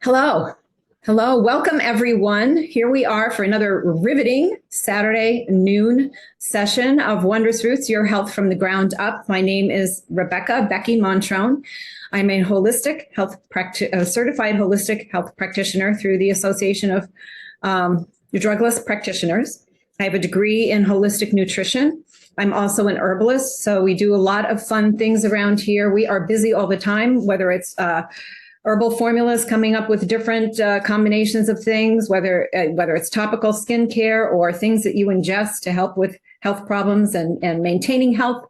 Hello. Hello. Welcome, everyone. Here we are for another riveting Saturday noon session of Wondrous Roots, Your Health from the Ground Up. My name is Becky Montrone. I'm a certified holistic health practitioner through the Association of Drugless Practitioners. I have a degree in holistic nutrition. I'm also an herbalist, so we do a lot of fun things around here. We are busy all the time, whether it's herbal formulas coming up with different combinations of things, whether it's topical skincare or things that you ingest to help with health problems and maintaining health.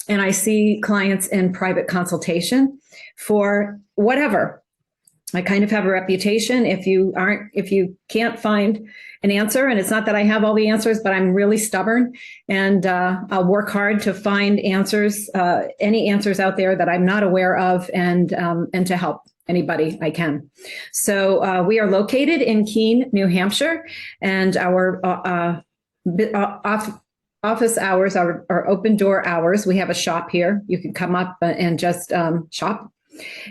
And I see clients in private consultation for whatever. I kind of have a reputation. If you can't find an answer, and it's not that I have all the answers, but I'm really stubborn, and I'll work hard to find answers, any answers out there that I'm not aware of, and to help anybody I can. So we are located in Keene, New Hampshire, and our office hours are open door hours. We have a shop here. You can come up and just shop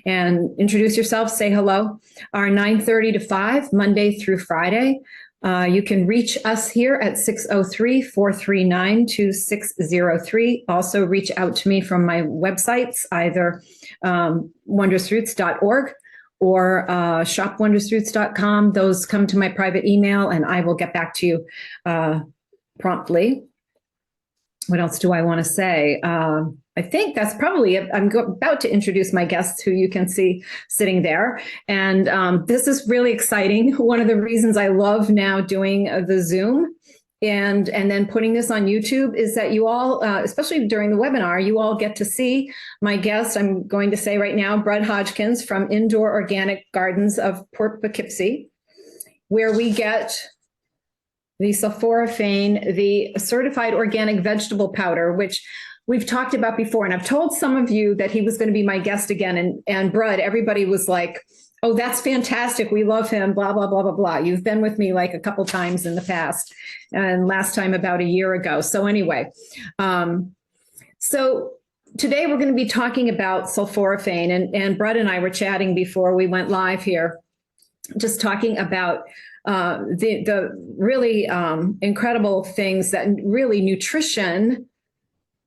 and introduce yourself, say hello. Our 9:30 to 5, Monday through Friday. You can reach us here at 603-439-2603. Also reach out to me from my websites, either wondrousroots.org or shopwondrousroots.com. Those come to my private email and I will get back to you promptly. What else do I want to say? I think that's probably it. I'm about to introduce my guests who you can see sitting there. And this is really exciting. One of the reasons I love now doing the Zoom and then putting this on YouTube is that you all, especially during the webinar, you all get to see my guest. I'm going to say right now, Brud Hodgkins from Indoor Organic Gardens of Poughkeepsie, where we get the Sulforaphane, the certified organic vegetable powder, which we've talked about before. And I've told some of you that he was going to be my guest again. And Brud, everybody was like, oh, that's fantastic. We love him, blah, blah, blah, blah, blah. You've been with me like a couple times in the past, and last time about a year ago. So anyway, so today we're going to be talking about sulforaphane. And Brud and I were chatting before we went live here, just talking about the really incredible things that really nutrition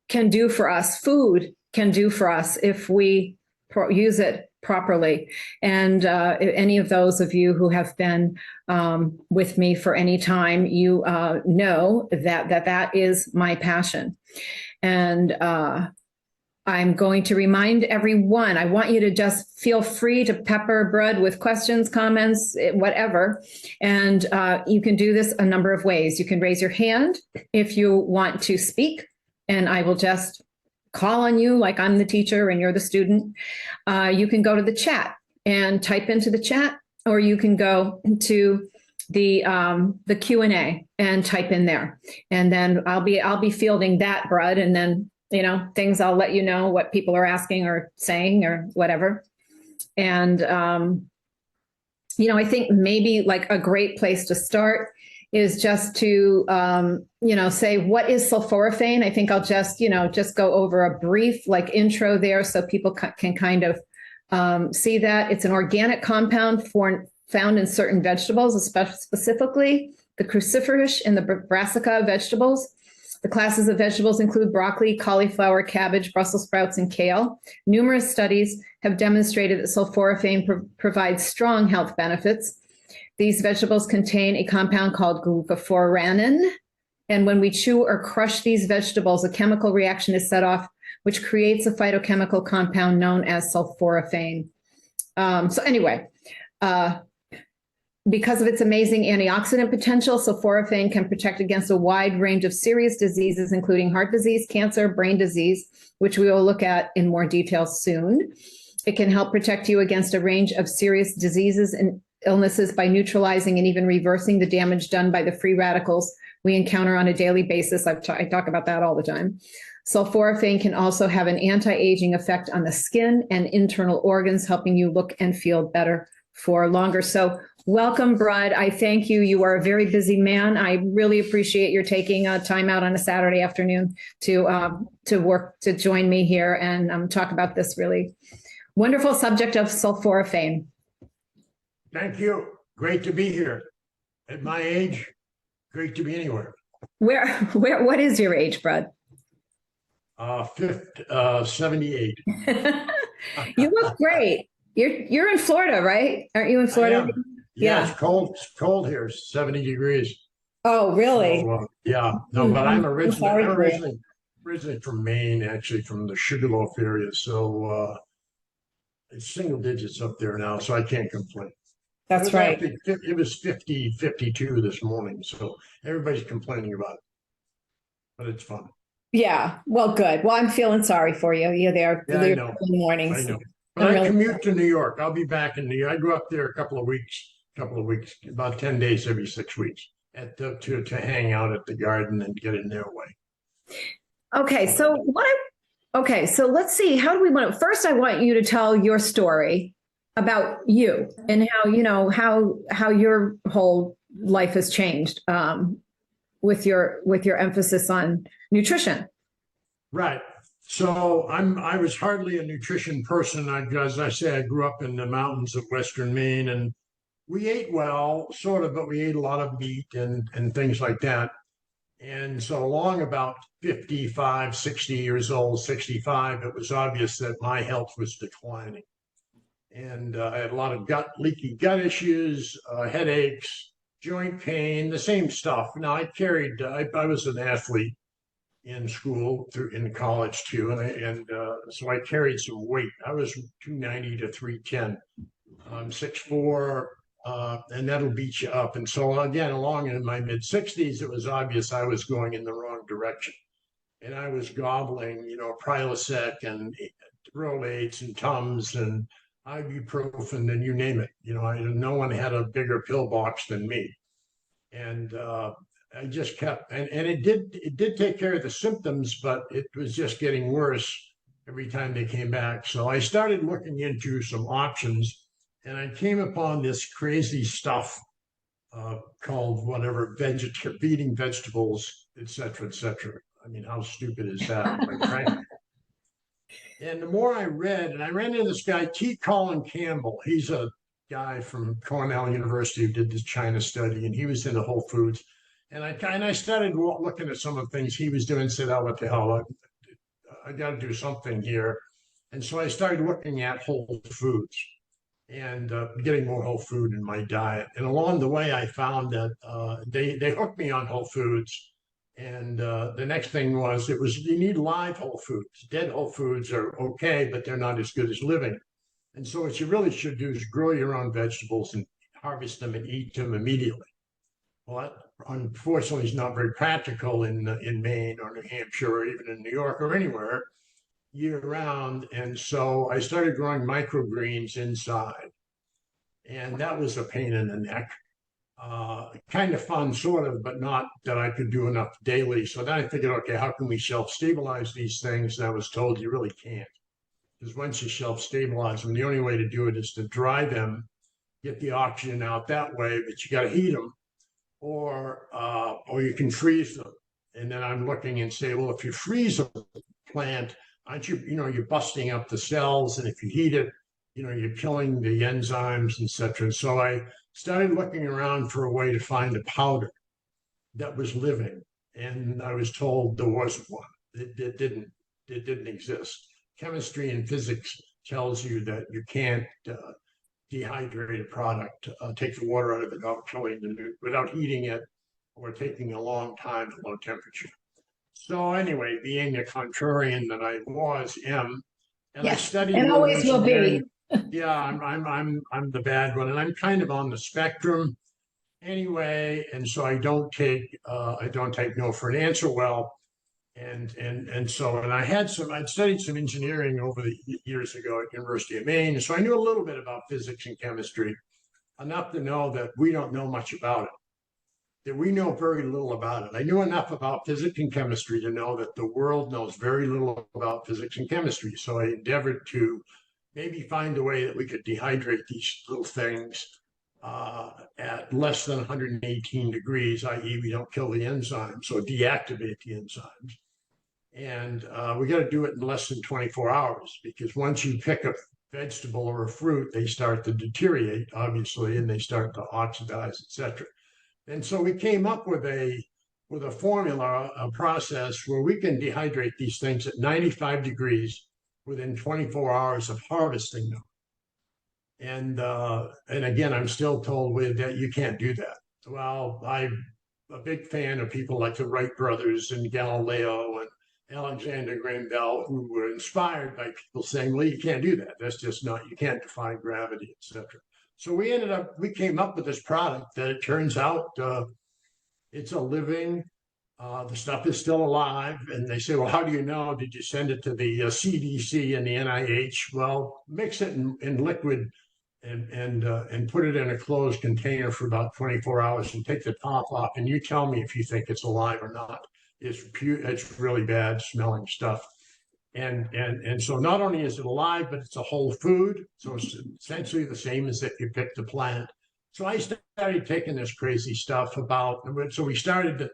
can do for us, food can do for us if we use it properly. And any of those of you who have been with me for any time, you know that is my passion. And I'm going to remind everyone, I want you to just feel free to pepper Brud with questions, comments, whatever. And you can do this a number of ways. You can raise your hand if you want to speak, and I will just call on you like I'm the teacher and you're the student. You can go to the chat and type into the chat, or you can go to the Q&A and type in there. And then I'll be fielding that, Brud, and then things I'll let you know what people are asking or saying or whatever. And, I think maybe like a great place to start is just to, say, what is sulforaphane? I think I'll just go over a brief like intro there so people can kind of see that. It's an organic compound found in certain vegetables, specifically the cruciferous and the brassica vegetables. The classes of vegetables include broccoli, cauliflower, cabbage, Brussels sprouts, and kale. Numerous studies have demonstrated that sulforaphane provides strong health benefits. These vegetables contain a compound called glucophorane, and when we chew or crush these vegetables, a chemical reaction is set off, which creates a phytochemical compound known as sulforaphane. So anyway, because of its amazing antioxidant potential, sulforaphane can protect against a wide range of serious diseases, including heart disease, cancer, brain disease, which we will look at in more detail soon. It can help protect you against a range of serious diseases and illnesses by neutralizing and even reversing the damage done by the free radicals we encounter on a daily basis. I talk about that all the time. Sulforaphane can also have an anti-aging effect on the skin and internal organs, helping you look and feel better for longer. So welcome, Brud. I thank you. You are a very busy man. I really appreciate your taking time out on a Saturday afternoon to join me here and talk about this really wonderful subject of sulforaphane. Thank you. Great to be here. At my age, great to be anywhere. What is your age, Brud? 78. You look great. You're in Florida, right? Aren't you in I Florida? am. Yeah, Yeah. it's cold. It's cold here. 70 degrees. Oh, really? So, yeah. No, but I'm I'm originally sorry I'm for you. originally from Maine, actually from the Sugarloaf area. So it's single digits up there now, so I can't complain. It That's was right. actually it was 50, 52 this morning, so everybody's complaining about it, but it's fun. Yeah. Well, good. Well, I'm feeling sorry for you. You're there Yeah, I the know. I mornings. know. But I'm I really commute to New York. I'll be back in New York. I go up there a couple of weeks, about 10 days every 6 weeks to hang out at the garden and get in their way. okay. So, Okay, so let's see. How do we want to? First, I want you to tell your story about you and how how your whole life has changed with your emphasis on nutrition. right. So I was hardly a nutrition person. As I say, I grew up in the mountains of Western Maine, and we ate well, sort of, but we ate a lot of meat and things like that. And so along about 55, 60 years old, 65, it was obvious that my health was declining. And I had a lot of leaky gut issues, headaches, joint pain, the same stuff. Now I was an athlete in school in college too. So I carried some weight. I was 290 to 310. I'm 6'4", and that'll beat you up. And so again, along in my mid 60s, it was obvious I was going in the wrong direction. And I was gobbling, Prilosec and Rolaids and Tums and ibuprofen and you name it. No one had a bigger pill box than me. And I just kept, and it did take care of the symptoms, but it was just getting worse every time they came back. So I started looking into some options, and I came upon this crazy stuff called whatever, eating vegetables, et cetera, et cetera. I mean, how stupid is that, quite frankly? And the more I read, and I ran into this guy, T. Colin Campbell. He's a guy from Cornell University who did this China study, and he was into Whole Foods. And I started looking at some of the things he was doing, and said, oh, what the hell, I got to do something here. And so I started looking at Whole Foods and getting more whole food in my diet. And along the way, I found that they hooked me on Whole Foods. And the next thing was you need live whole foods. Dead whole foods are okay, but they're not as good as living. And so what you really should do is grow your own vegetables and harvest them and eat them immediately. Well, that unfortunately is not very practical in Maine or New Hampshire or even in New York or anywhere year round. And so I started growing microgreens inside. And that was a pain in the neck. Kind of fun, sort of, but not that I could do enough daily. So then I figured, okay, how can we shelf-stabilize these things? And I was told you really can't. Because once you shelf-stabilize them, the only way to do it is to dry them, get the oxygen out that way, but you got to heat them, or you can freeze them. And then I'm looking and say, well, if you freeze a plant, aren't you're busting up the cells, and if you heat it, you're killing the enzymes, etc. So I started looking around for a way to find a powder that was living, and I was told there wasn't one. It didn't exist. Chemistry and physics tells you that you can't dehydrate a product, take the water out of it without heating it or taking a long time at low temperature. So anyway, being a contrarian that I am, and I Yes, studied and always will be. Yeah, I'm the bad one, and I'm kind of on the spectrum anyway, and so I don't take no for an answer well, and I'd studied some engineering over the years ago at University of Maine, so I knew a little bit about physics and chemistry, enough to know that we don't know much about it. That we know very little about it. I knew enough about physics and chemistry to know that the world knows very little about physics and chemistry. So I endeavored to maybe find a way that we could dehydrate these little things at less than 118 degrees, i.e. we don't kill the enzymes, so deactivate the enzymes. And we got to do it in less than 24 hours, because once you pick vegetable or a fruit, they start to deteriorate, obviously, and they start to oxidize, etc. And so we came up with a formula, a process where we can dehydrate these things at 95 degrees within 24 hours of harvesting them. And again, I'm still told with that you can't do that. Well, I'm a big fan of people like the Wright brothers and Galileo and Alexander Graham Bell, who were inspired by people saying, well, you can't do that. That's just not, you can't defy gravity, etc. So we came up with this product that it turns out it's a living, the stuff is still alive. And they say, well, how do you know? Did you send it to the CDC and the NIH? Well, mix it in liquid and put it in a closed container for about 24 hours and take the top off. And you tell me if you think it's alive or not. It's really bad smelling stuff. And so not only is it alive, but it's a whole food. So it's essentially the same as if you picked a plant. So I started taking this crazy stuff so we started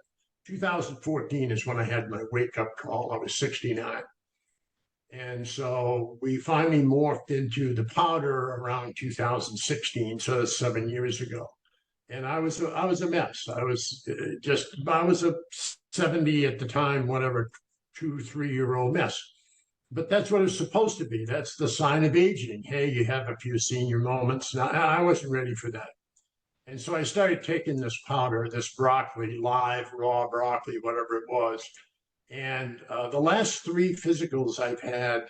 2014 is when I had my wake up call. I was 69. And so we finally morphed into the powder around 2016. So that's 7 years ago. And I was a mess. I was a 70 at the time, whatever, 2-3-year-old mess. But that's what it's supposed to be. That's the sign of aging. Hey, you have a few senior moments. Now, I wasn't ready for that. And so I started taking this powder, this broccoli, live, raw broccoli, whatever it was. And the last 3 physicals I've had,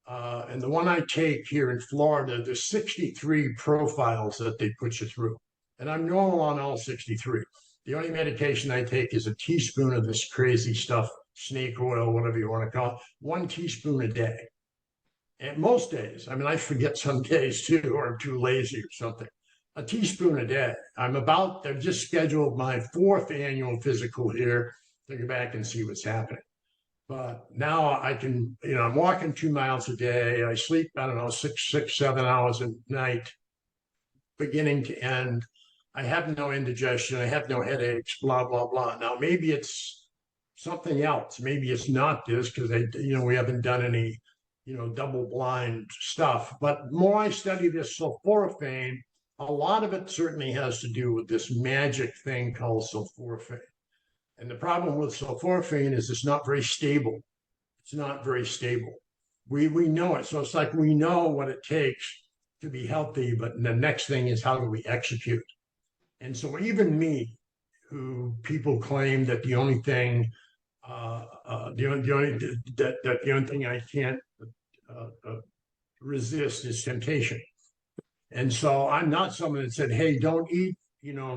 and the one I take here in Florida, there's 63 profiles that they put you through. And I'm normal on all 63. The only medication I take is a teaspoon of this crazy stuff, snake oil, whatever you want to call it, 1 teaspoon a day. And most days, I mean, I forget some days too, or I'm too lazy or something. A teaspoon a day. I've just scheduled my 4th annual physical here to go back and see what's happening. But now I can, I'm walking 2 miles a day. I sleep, I don't know, 6-7 hours a night, beginning to end. I have no indigestion. I have no headaches, blah, blah, blah. Now, maybe it's something else. Maybe it's not this because we haven't done any, double blind stuff. But more I study this sulforaphane, a lot of it certainly has to do with this magic thing called sulforaphane. And the problem with sulforaphane is it's not very stable. It's not very stable. We know it. So it's like we know what it takes to be healthy, but the next thing is how do we execute? And so even me, who people claim that the only thing I can't resist is temptation. And so I'm not someone that said, hey, don't eat,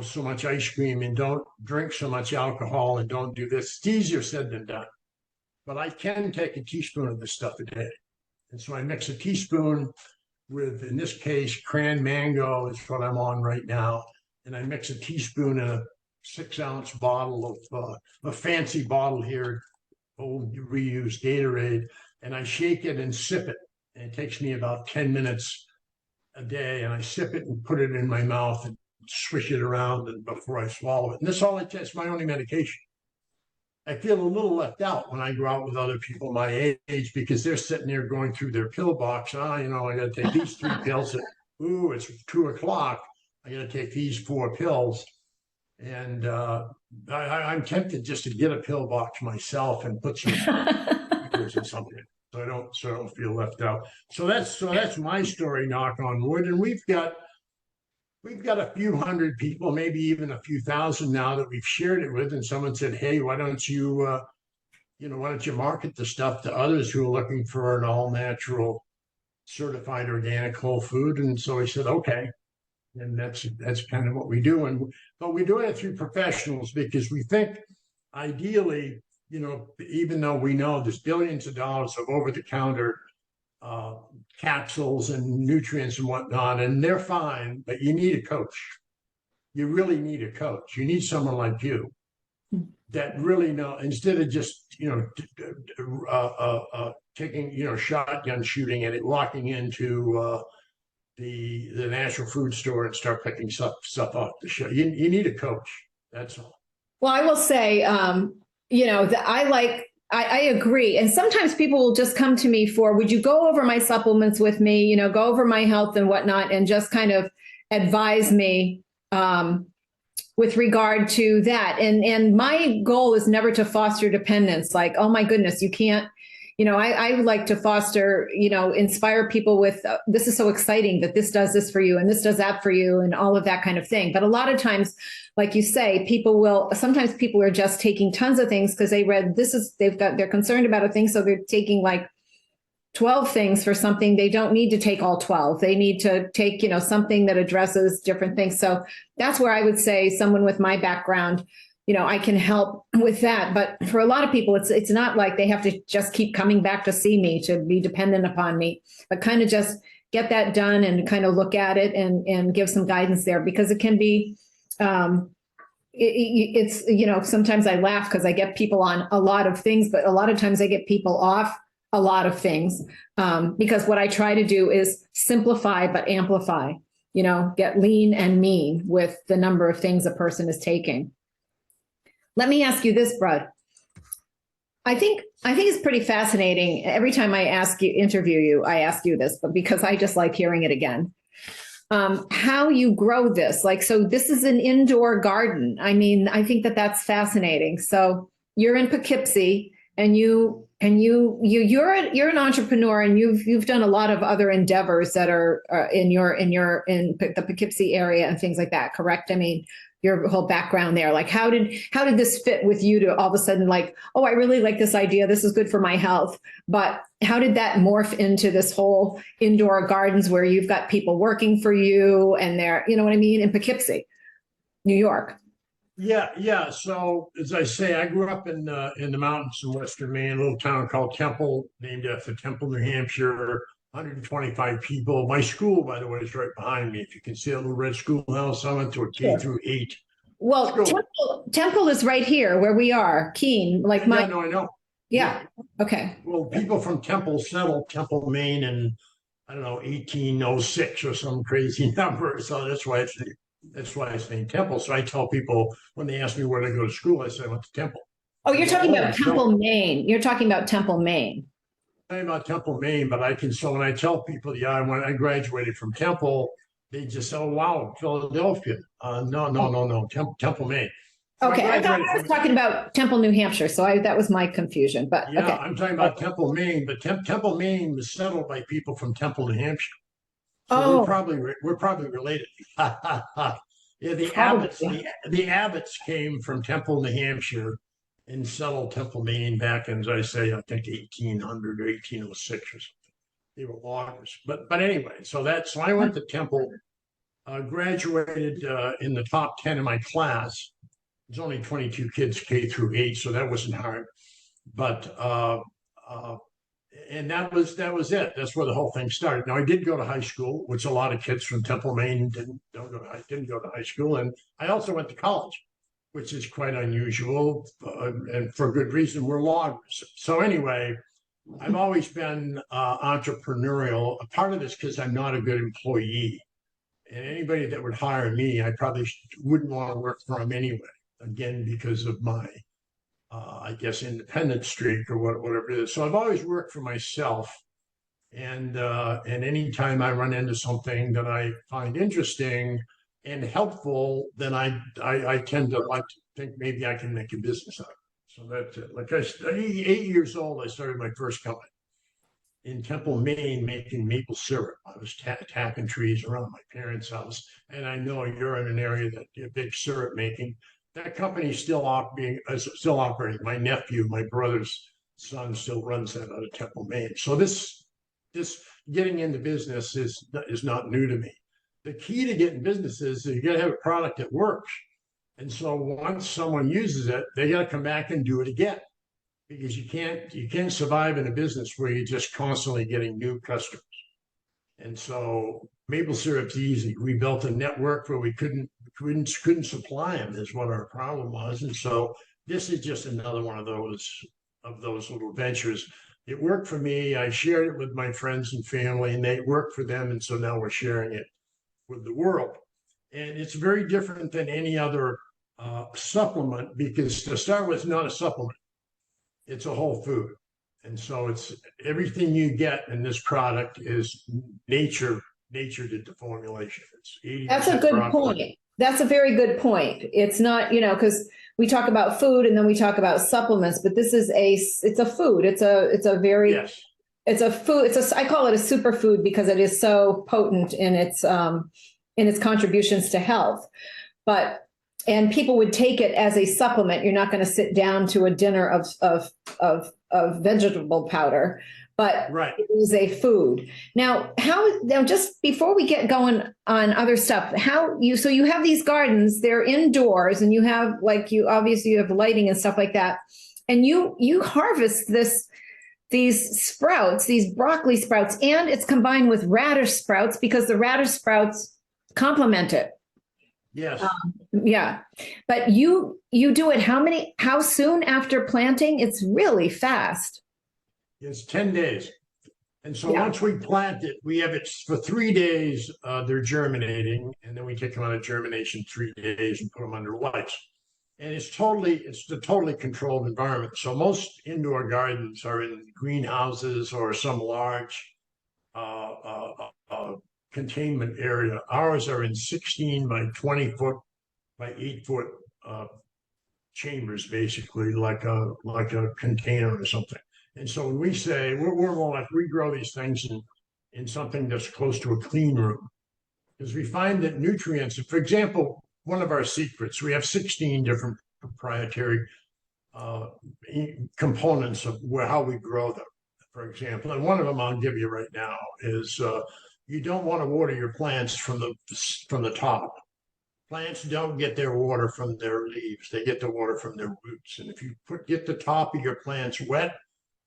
so much ice cream and don't drink so much alcohol and don't do this. It's easier said than done. But I can take a teaspoon of this stuff a day. And so I mix a teaspoon with, in this case, cran mango is what I'm on right now. And I mix a teaspoon in a 6-ounce bottle of a fancy bottle here, old reused Gatorade, and I shake it and sip it. And it takes me about 10 minutes a day, and I sip it and put it in my mouth and swish it around and before I swallow it. And this all it's my only medication. I feel a little left out when I go out with other people my age because they're sitting there going through their pill box. I got to take these 3 pills. Ooh, it's 2 o'clock. I got to take these 4 pills. And I'm tempted just to get a pill box myself and put some or something, so I don't feel left out. So that's my story. Knock on wood. And we've got a few hundred people, maybe even a few thousand now that we've shared it with. And someone said, hey, why don't you market the stuff to others who are looking for an all natural, certified organic whole food? And so I said, okay. And that's kind of what we do. But we're doing it through professionals because we think ideally, even though we know there's billions of dollars of over-the-counter capsules and nutrients and whatnot, and they're fine, but you need a coach. You really need a coach. You need someone like you that really instead of just, taking, shotgun shooting at it, walking into the natural food store and start picking stuff off the shelf. You need a coach. That's all. Well, I will say, I like I agree. And sometimes people will just come to me for, would you go over my supplements with me, go over my health and whatnot, and just kind of advise me with regard to that. And my goal is never to foster dependence. Like, oh my goodness, you can't, I like to foster, inspire people with, this is so exciting that this does this for you and this does that for you and all of that kind of thing. But a lot of times, like you say, sometimes people are just taking tons of things because they're concerned about a thing. So they're taking like 12 things for something. They don't need to take all 12. They need to take, something that addresses different things. So that's where I would say someone with my background, I can help with that. But for a lot of people, it's not like they have to just keep coming back to see me to be dependent upon me, but kind of just get that done and kind of look at it and give some guidance there, because it can be, sometimes I laugh because I get people on a lot of things, but a lot of times I get people off a lot of things, because what I try to do is simplify but amplify, get lean and mean with the number of things a person is taking. Let me ask you this, Brud. I think it's pretty fascinating. Every time I interview you, I ask you this, but because I just like hearing it again. How you grow this, so this is an indoor garden. I mean, I think that's fascinating. So you're in Poughkeepsie, and you're an entrepreneur, and you've done a lot of other endeavors that are in the Poughkeepsie area and things like that. Correct? I mean, your whole background there. Like, how did this fit with you to all of a sudden, like, oh, I really like this idea. This is good for my health. But how did that morph into this whole indoor gardens where you've got people working for you and they're, you know what I mean, in Poughkeepsie, New York? Yeah. So as I say, I grew up in the mountains in Western Maine, a little town called Temple, named after Temple, New Hampshire. 125 people. My school, by the way, is right behind me. If you can see a little red schoolhouse, I went to a K through 8. Well, Temple is right here where we are, Keene. Like my. Yeah, no, I know. Yeah. Okay. Well, people from Temple settled Temple, Maine, in, I don't know, 1806 or some crazy number. So that's why it's named Temple. So I tell people when they ask me where to go to school, I say I went to Temple. Oh, you're talking about Temple, Maine. You're talking about Temple, Maine. I'm about Temple, Maine, but so when I tell people, I graduated from Temple, they just say, oh, wow, Philadelphia. No, Temple, Maine. So okay, I thought I was talking about Temple, New Hampshire, so that was my confusion. But yeah, okay. I'm talking about Temple, Maine, but Temple, Maine was settled by people from Temple, New Hampshire. So we're probably related. Yeah, the Abbotts came from Temple, New Hampshire, and settled Temple, Maine back in, as I say, I think 1800 or 1806 or something. They were loggers. But anyway, so I went to Temple, graduated in the top 10 in my class. There's only 22 kids K through 8, so that wasn't hard. But and that was it. That's where the whole thing started. Now I did go to high school, which a lot of kids from Temple, Maine didn't go to high school, and I also went to college, which is quite unusual, and for good reason. We're loggers. So anyway, I've always been entrepreneurial. A part of this because I'm not a good employee, and anybody that would hire me, I probably wouldn't want to work for them anyway. Again, because of my, I guess, independent streak or whatever it is. So I've always worked for myself, and anytime I run into something that I find interesting and helpful, then I tend to like to think maybe I can make a business out of it. So that's it. Like 8 years old, I started my first company in Temple, Maine, making maple syrup. I was tapping trees around my parents' house, and I know you're in an area that you're big syrup making. That company is still operating. My nephew, my brother's son, still runs that out of Temple, Maine. So this getting into business is not new to me. The key to getting businesses is you got to have a product that works. And so once someone uses it, they got to come back and do it again, because you can't survive in a business where you're just constantly getting new customers. And so maple syrup's easy. We built a network where we couldn't supply them, is what our problem was. And so this is just another one of those little ventures. It worked for me. I shared it with my friends and family, and they worked for them. And so now we're sharing it with the world. And it's very different than any other supplement, because to start with, it's not a supplement. it's a whole food. And so it's everything you get in this product is nature did the formulation. It's 80% That's a good broccoli. point. That's a very good point. It's not, because we talk about food and then we talk about supplements, but this is it's a food. It's a very, Yes. it's a food. I call it a superfood because it is so potent in its contributions to health. And people would take it as a supplement. You're not going to sit down to a dinner of vegetable powder, but Right. it is a food. Now, just before we get going on other stuff, so you have these gardens, they're indoors, and you have obviously you have lighting and stuff like that. And you harvest these sprouts, these broccoli sprouts, and it's combined with radish sprouts because the radish sprouts complement it. Yes. Yeah. But you do it how soon after planting? It's really fast. It's 10 days. And so once we plant it, we have it for 3 days. They're germinating, and then we take them out of germination 3 days and put them under lights. And it's a totally controlled environment. So most indoor gardens are in greenhouses or some large containment area. Ours are in 16 by 20 foot by 8 foot chambers, basically like a container or something. And so when we say we're more like we grow these things in something that's close to a clean room, because we find that nutrients, for example, one of our secrets, we have 16 different proprietary components of how we grow them, for example. And one of them I'll give you right now is you don't want to water your plants from the top. Plants don't get their water from their leaves. They get the water from their roots. And if you get the top of your plants wet,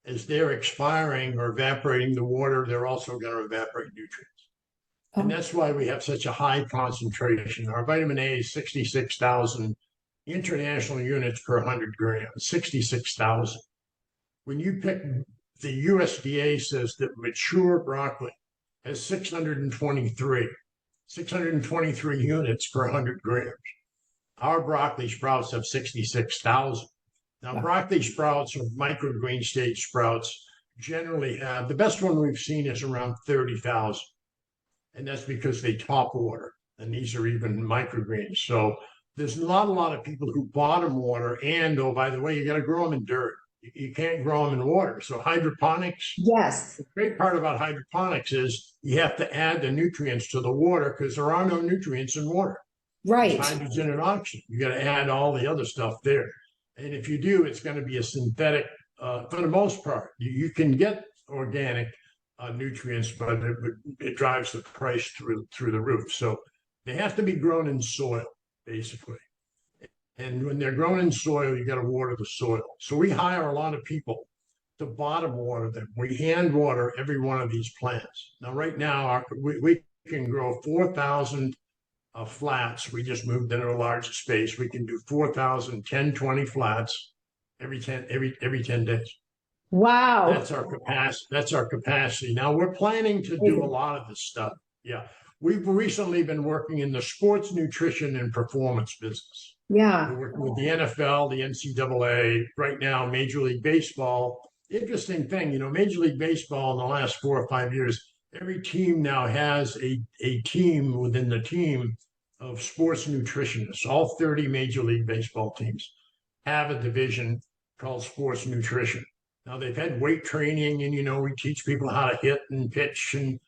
as they're expiring or evaporating the water, they're also going to evaporate nutrients. And that's why we have such a high concentration. Our vitamin A is 66,000 international units per 100 grams, 66,000. When you pick, the USDA says that mature broccoli has 623 units per 100 grams. Our broccoli sprouts have 66,000. Now, broccoli sprouts or microgreen stage sprouts generally have, the best one we've seen is around 30,000. And that's because they top water. And these are even microgreens. So there's not a lot of people who bottom water. And, oh, by the way, you got to grow them in dirt. You can't grow them in water. So hydroponics. Yes. The great part about hydroponics is you have to add the nutrients to the water because there are no nutrients in water. Right. There's hydrogen and oxygen. You got to add all the other stuff there. And if you do, it's going to be a synthetic, for the most part. You can get organic nutrients, but it drives the price through the roof. So they have to be grown in soil, basically. And when they're grown in soil, you got to water the soil. So we hire a lot of people to bottom water them. We hand water every one of these plants. Now, right now, we can grow 4,000 flats. We just moved into a larger space. We can do 4,000, 10, 20 flats every 10 days. Wow. That's our capacity. Now we're planning to do a lot of this stuff. Yeah. We've recently been working in the sports nutrition and performance business. Yeah. We're working with the NFL, the NCAA, right now, Major League Baseball. Interesting thing, Major League Baseball in the last 4 or 5 years, every team now has a team within the team of sports nutritionists. All 30 Major League Baseball teams have a division called sports nutrition. Now they've had weight training and, we teach people how to hit and pitch and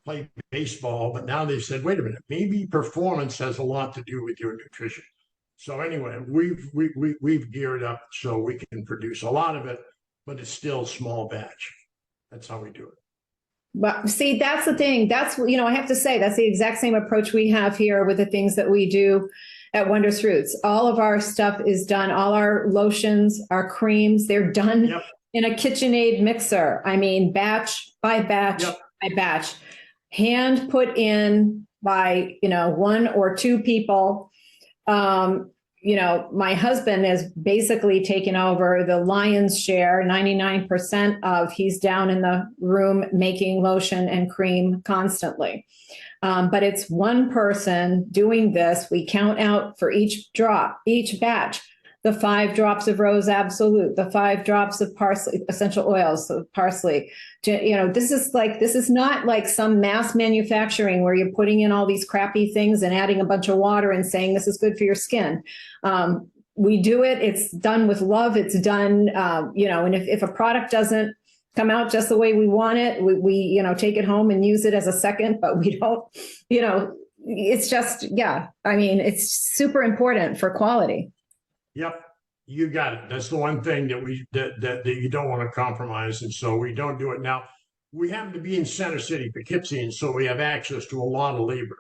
play baseball, but now they've said, wait a minute, maybe performance has a lot to do with your nutrition. So anyway, we've geared up so we can produce a lot of it, but it's still small batch. That's how we do it. But see, that's the thing. That's, I have to say, that's the exact same approach we have here with the things that we do at Wondrous Roots. All of our stuff is done. All our lotions, our creams, they're done in a KitchenAid mixer. I mean, batch by batch by batch, hand put in by, 1 or 2 people. My husband has basically taken over the lion's share, 99% of, he's down in the room making lotion and cream constantly. But it's one person doing this. We count out for each drop, each batch, the 5 drops of Rose Absolute, the 5 drops of parsley, essential oils of parsley. This is not like some mass manufacturing where you're putting in all these crappy things and adding a bunch of water and saying this is good for your skin. We do it. It's done with love. It's done, and if a product doesn't come out just the way we want it, we take it home and use it as a second, but we don't, it's just, it's super important for quality. Yep, you got it. That's the one thing that you don't want to compromise, and so we don't do it. Now, we happen to be in Center City, Poughkeepsie, and so we have access to a lot of labor,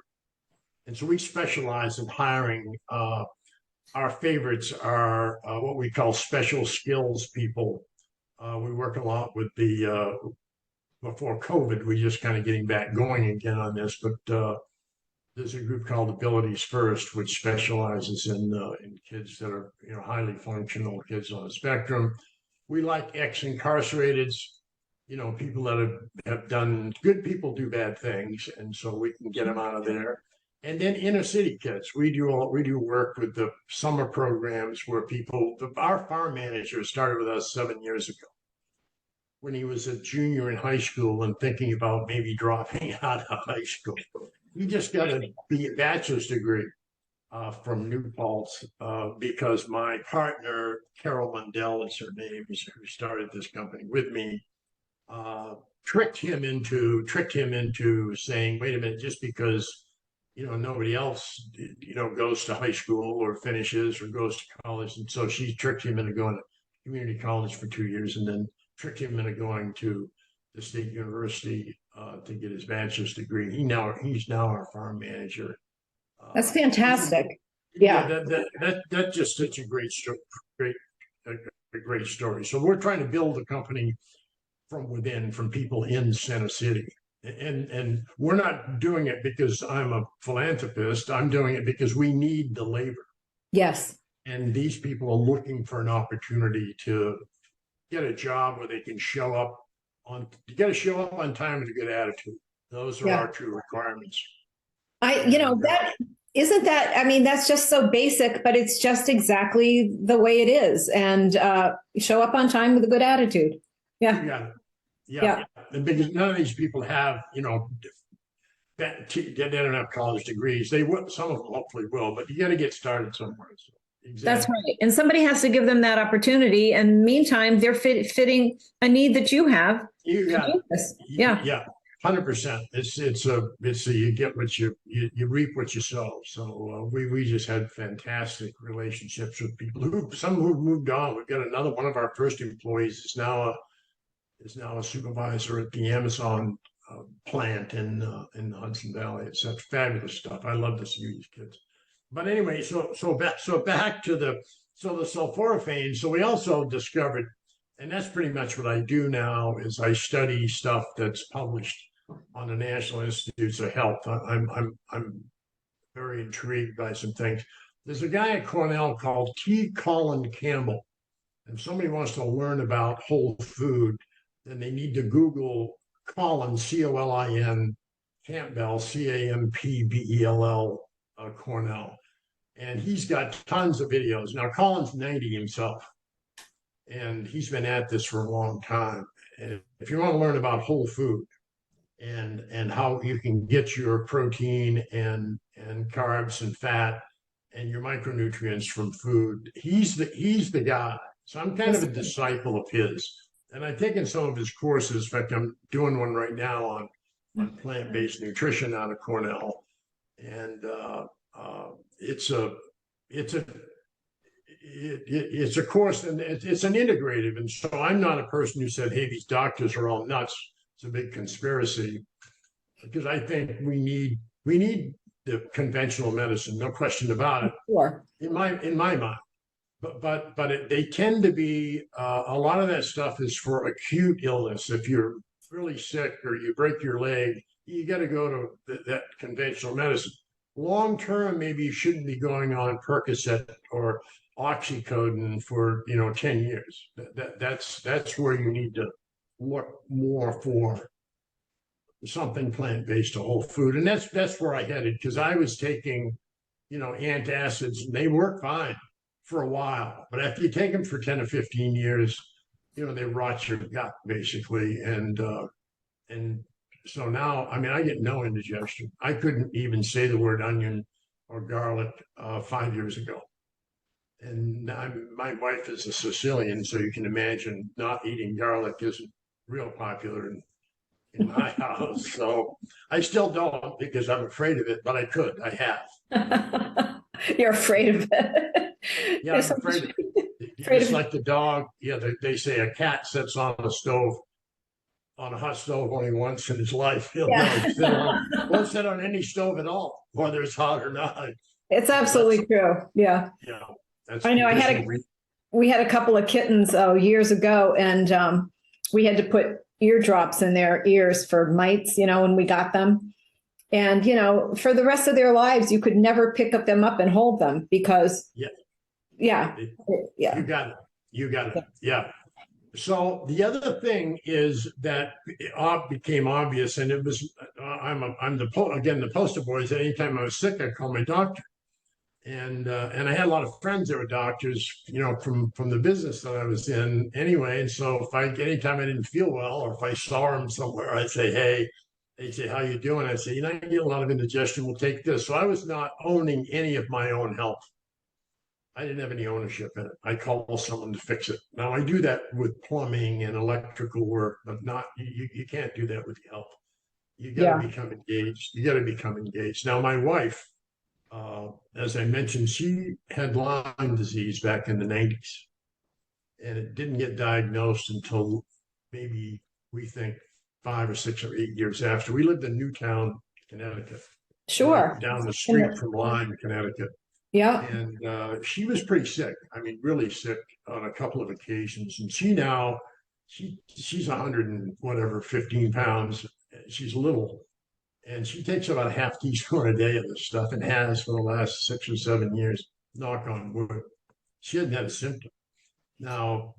and so we specialize in hiring. Our favorites are what we call special skills people. We work a lot with before COVID, we just kind of getting back going again on this, but there's a group called Abilities First, which specializes in kids that are highly functional kids on the spectrum. We like ex-incarcerateds, people that have done, good people do bad things, and so we can get them out of there. And then inner city kids, we do work with the summer programs where our farm manager started with us 7 years ago, when he was a junior in high school and thinking about maybe dropping out of high school. He just got a bachelor's degree from New Paltz because my partner, Carol Mundell is her name, who started this company with me, tricked him into saying, wait a minute, just because nobody else goes to high school or finishes or goes to college, and so she tricked him into going to community college for 2 years and then tricked him into going to the state university to get his bachelor's degree. He's now our farm manager. That's fantastic. That's just such a great story. A great story. So we're trying to build a company from within, from people in Center City, and we're not doing it because I'm a philanthropist. I'm doing it because we need the labor. Yes. And these people are looking for an opportunity to get a job where they can show up on time with a good attitude. Those are our two requirements. That's just so basic, but it's just exactly the way it is. And show up on time with a good attitude. Yeah. And because none of these people have, they don't have college degrees. They will, some of them hopefully will, but you got to get started somewhere. So. Exactly. That's right. And somebody has to give them that opportunity. And meantime, they're fitting a need that you have. You got it. Yeah. 100%. It's you get what you reap what you sow. So we just had fantastic relationships with people some who moved on. We've got another one of our first employees is now a supervisor at the Amazon plant in the Hudson Valley. It's such fabulous stuff. I love to see these kids. But anyway, so back to the sulforaphane. So we also discovered, and that's pretty much what I do now, is I study stuff that's published on the National Institutes of Health. I'm very intrigued by some things. There's a guy at Cornell called T. Colin Campbell. If somebody wants to learn about whole food, then they need to Google Colin, C-O-L-I-N, Campbell, C-A-M-P-B-E-L-L, Cornell. And he's got tons of videos. Now, Colin's 90 himself, and he's been at this for a long time. And if you want to learn about whole food and how you can get your protein and carbs and fat and your micronutrients from food, he's the guy. So I'm kind of a disciple of his. And I've taken some of his courses. In fact, I'm doing one right now on plant-based nutrition out of Cornell. And it's a course, and it's an integrative. And so I'm not a person who said, hey, these doctors are all nuts. It's a big conspiracy, because I think we need the conventional medicine, no question about it. Sure. In my mind. But they tend to be a lot of that stuff is for acute illness. If you're really sick or you break your leg, you got to go to that conventional medicine. Long term, maybe you shouldn't be going on Percocet or oxycodone for 10 years. That's where you need to look more for something plant-based, a whole food, and that's where I headed, because I was taking antacids and they work fine for a while. But after you take them for 10 or 15 years, they rot your gut basically. And so now, I mean, I get no indigestion. I couldn't even say the word onion or garlic 5 years ago. And my wife is a Sicilian, so you can imagine not eating garlic isn't real popular in my house. So I still don't because I'm afraid of it, but I could. I have. You're afraid of it. Yeah, I'm afraid of it. It's like the dog. Yeah, they say a cat sits on a hot stove only once in his life. He'll won't sit on any stove at all, whether it's hot or not. It's absolutely true. Yeah. Yeah. I know. We had a couple of kittens years ago, and we had to put eardrops in their ears for mites, when we got them. And, for the rest of their lives, you could never pick them up and hold them because, yeah. You got it. You got it. Yeah. So the other thing is that it became obvious, and it was, I'm the poster boy. Anytime I was sick, I called my doctor. And I had a lot of friends that were doctors, from the business that I was in anyway. And so anytime I didn't feel well, or if I saw them somewhere, I'd say, hey, they'd say, how you doing? I'd say, I get a lot of indigestion. We'll take this. So I was not owning any of my own health. I didn't have any ownership in it. I call someone to fix it. Now I do that with plumbing and electrical work, but you can't do that with health. You got to become engaged. You got to become engaged. Now my wife, as I mentioned, she had Lyme disease back in the 90s, and it didn't get diagnosed until maybe we think 5 or 6 or 8 years after. We lived in Newtown, Connecticut. Sure. Down the street from Lyme, Connecticut. Yeah. And she was pretty sick. I mean, really sick on a couple of occasions. And she's 100 and whatever, 15 pounds. She's little. And she takes about a half teaspoon a day of this stuff and has for the last 6 or 7 years, knock on wood. She hadn't had a symptom. Now,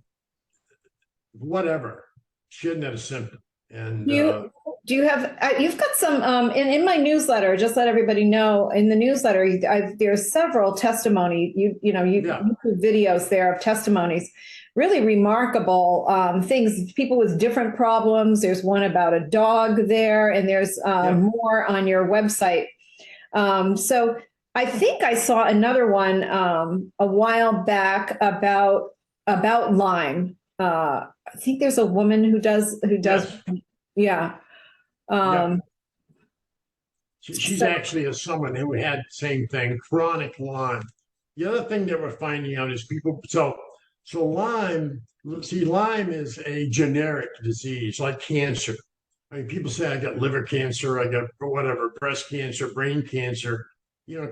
whatever, she hadn't had a symptom. And do you have, you've got some, in my newsletter, just let everybody know, in the newsletter, there's several testimony, put videos there of testimonies, really remarkable things, people with different problems. There's one about a dog there, and there's more on your website. So I think I saw another one a while back about Lyme. I think there's a woman who does, yeah. She's actually someone who had the same thing, chronic Lyme. The other thing that we're finding out is people, so Lyme is a generic disease like cancer. I mean, people say I got liver cancer, I got whatever, breast cancer, brain cancer.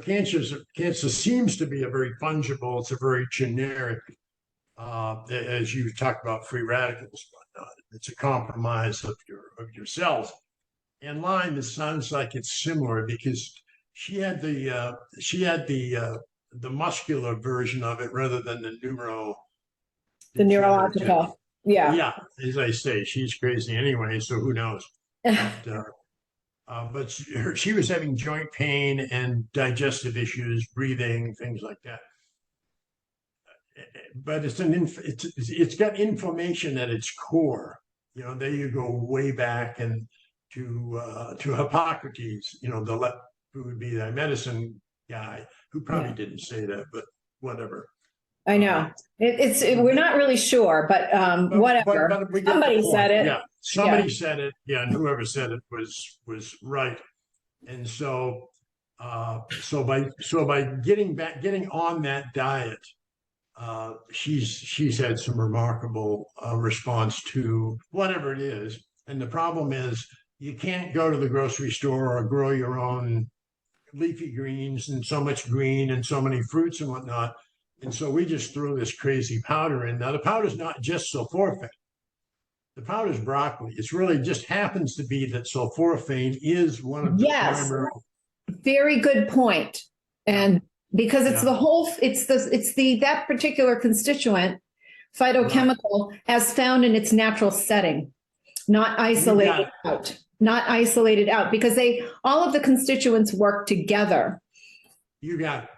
Cancer seems to be a very fungible, it's a very generic, as you talked about free radicals, whatnot. It's a compromise of your cells. And Lyme, it sounds like it's similar because she had the muscular version of it rather than the neurological. Yeah, as I say, she's crazy anyway, so who knows? But she was having joint pain and digestive issues, breathing, things like that. But it's got inflammation at its core. There you go way back and to Hippocrates, who would be the medicine guy, who probably didn't say that, but whatever. I know we're not really sure, but whatever. But somebody said it. Yeah, somebody said it. Yeah, and whoever said it was right. And so by getting on that diet, she's had some remarkable response to whatever it is. And the problem is you can't go to the grocery store or grow your own leafy greens and so much green and so many fruits and whatnot. And so we just throw this crazy powder in. Now, the powder is not just sulforaphane. The powder is broccoli. It's really just happens to be that sulforaphane is one of the primary. Very good point. And because it's that particular constituent, phytochemical, as found in its natural setting, not isolated out, because all of the constituents work together. You got it.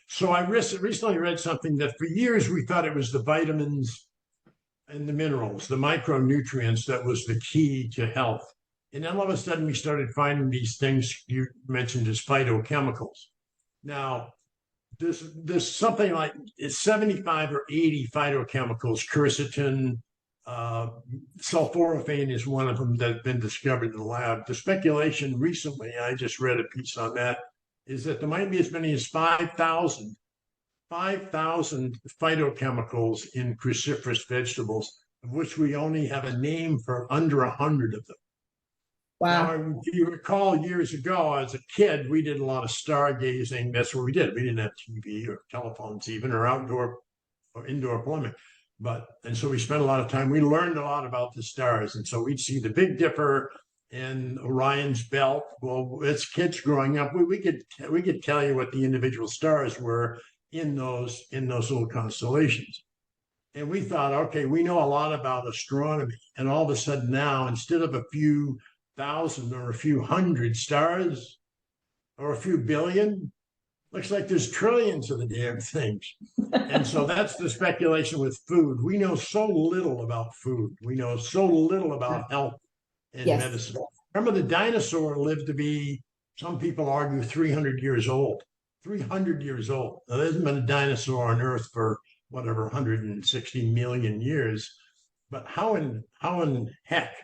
So I recently read something that for years we thought it was the vitamins and the minerals, the micronutrients that was the key to health. And then all of a sudden we started finding these things you mentioned as phytochemicals. Now, there's something like 75 or 80 phytochemicals. Quercetin, sulforaphane is one of them that have been discovered in the lab. The speculation recently, I just read a piece on that, is that there might be as many as 5,000 phytochemicals in cruciferous vegetables, of which we only have a name for under 100 of them. Wow. Now, if you recall years ago, as a kid, we did a lot of stargazing. That's what we did. We didn't have TV or telephones even, or outdoor or indoor plumbing. And so we spent a lot of time, we learned a lot about the stars. And so we'd see the Big Dipper and Orion's belt. Well, as kids growing up, we could tell you what the individual stars were in those little constellations. And we thought, okay, we know a lot about astronomy. And all of a sudden now, instead of a few thousand or a few hundred stars or a few billion, looks like there's trillions of the damn things. And so that's the speculation with food. We know so little about food. We know so little about health and medicine. Remember, the dinosaur lived to be, some people argue, 300 years old. 300 years old. Now, there hasn't been a dinosaur on Earth for whatever, 160 million years. But how in heck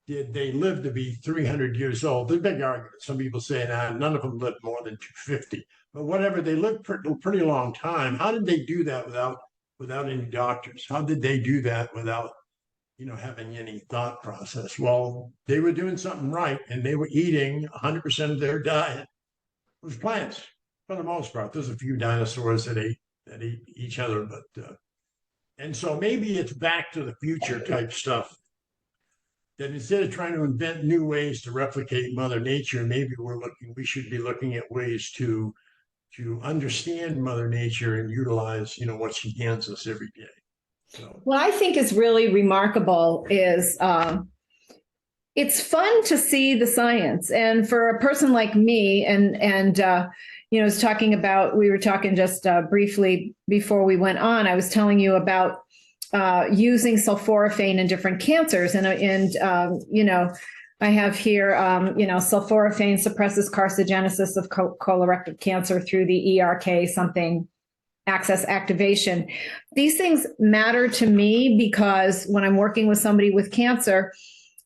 did they live to be 300 years old? There's a big argument. Some people say none of them lived more than 250. But whatever, they lived pretty long time. How did they do that without any doctors? How did they do that without having any thought process? Well, they were doing something right, and they were eating 100% of their diet was plants for the most part. There's a few dinosaurs that ate each other, but and so maybe it's back to the future type stuff. That instead of trying to invent new ways to replicate Mother Nature, maybe we should be looking at ways to understand Mother Nature and utilize, what she hands us every day. So what I think is really remarkable is it's fun to see the science. And for a person like me, we were talking just briefly before we went on, I was telling you about using sulforaphane in different cancers. I have here, sulforaphane suppresses carcinogenesis of colorectal cancer through the ERK axis activation. These things matter to me because when I'm working with somebody with cancer,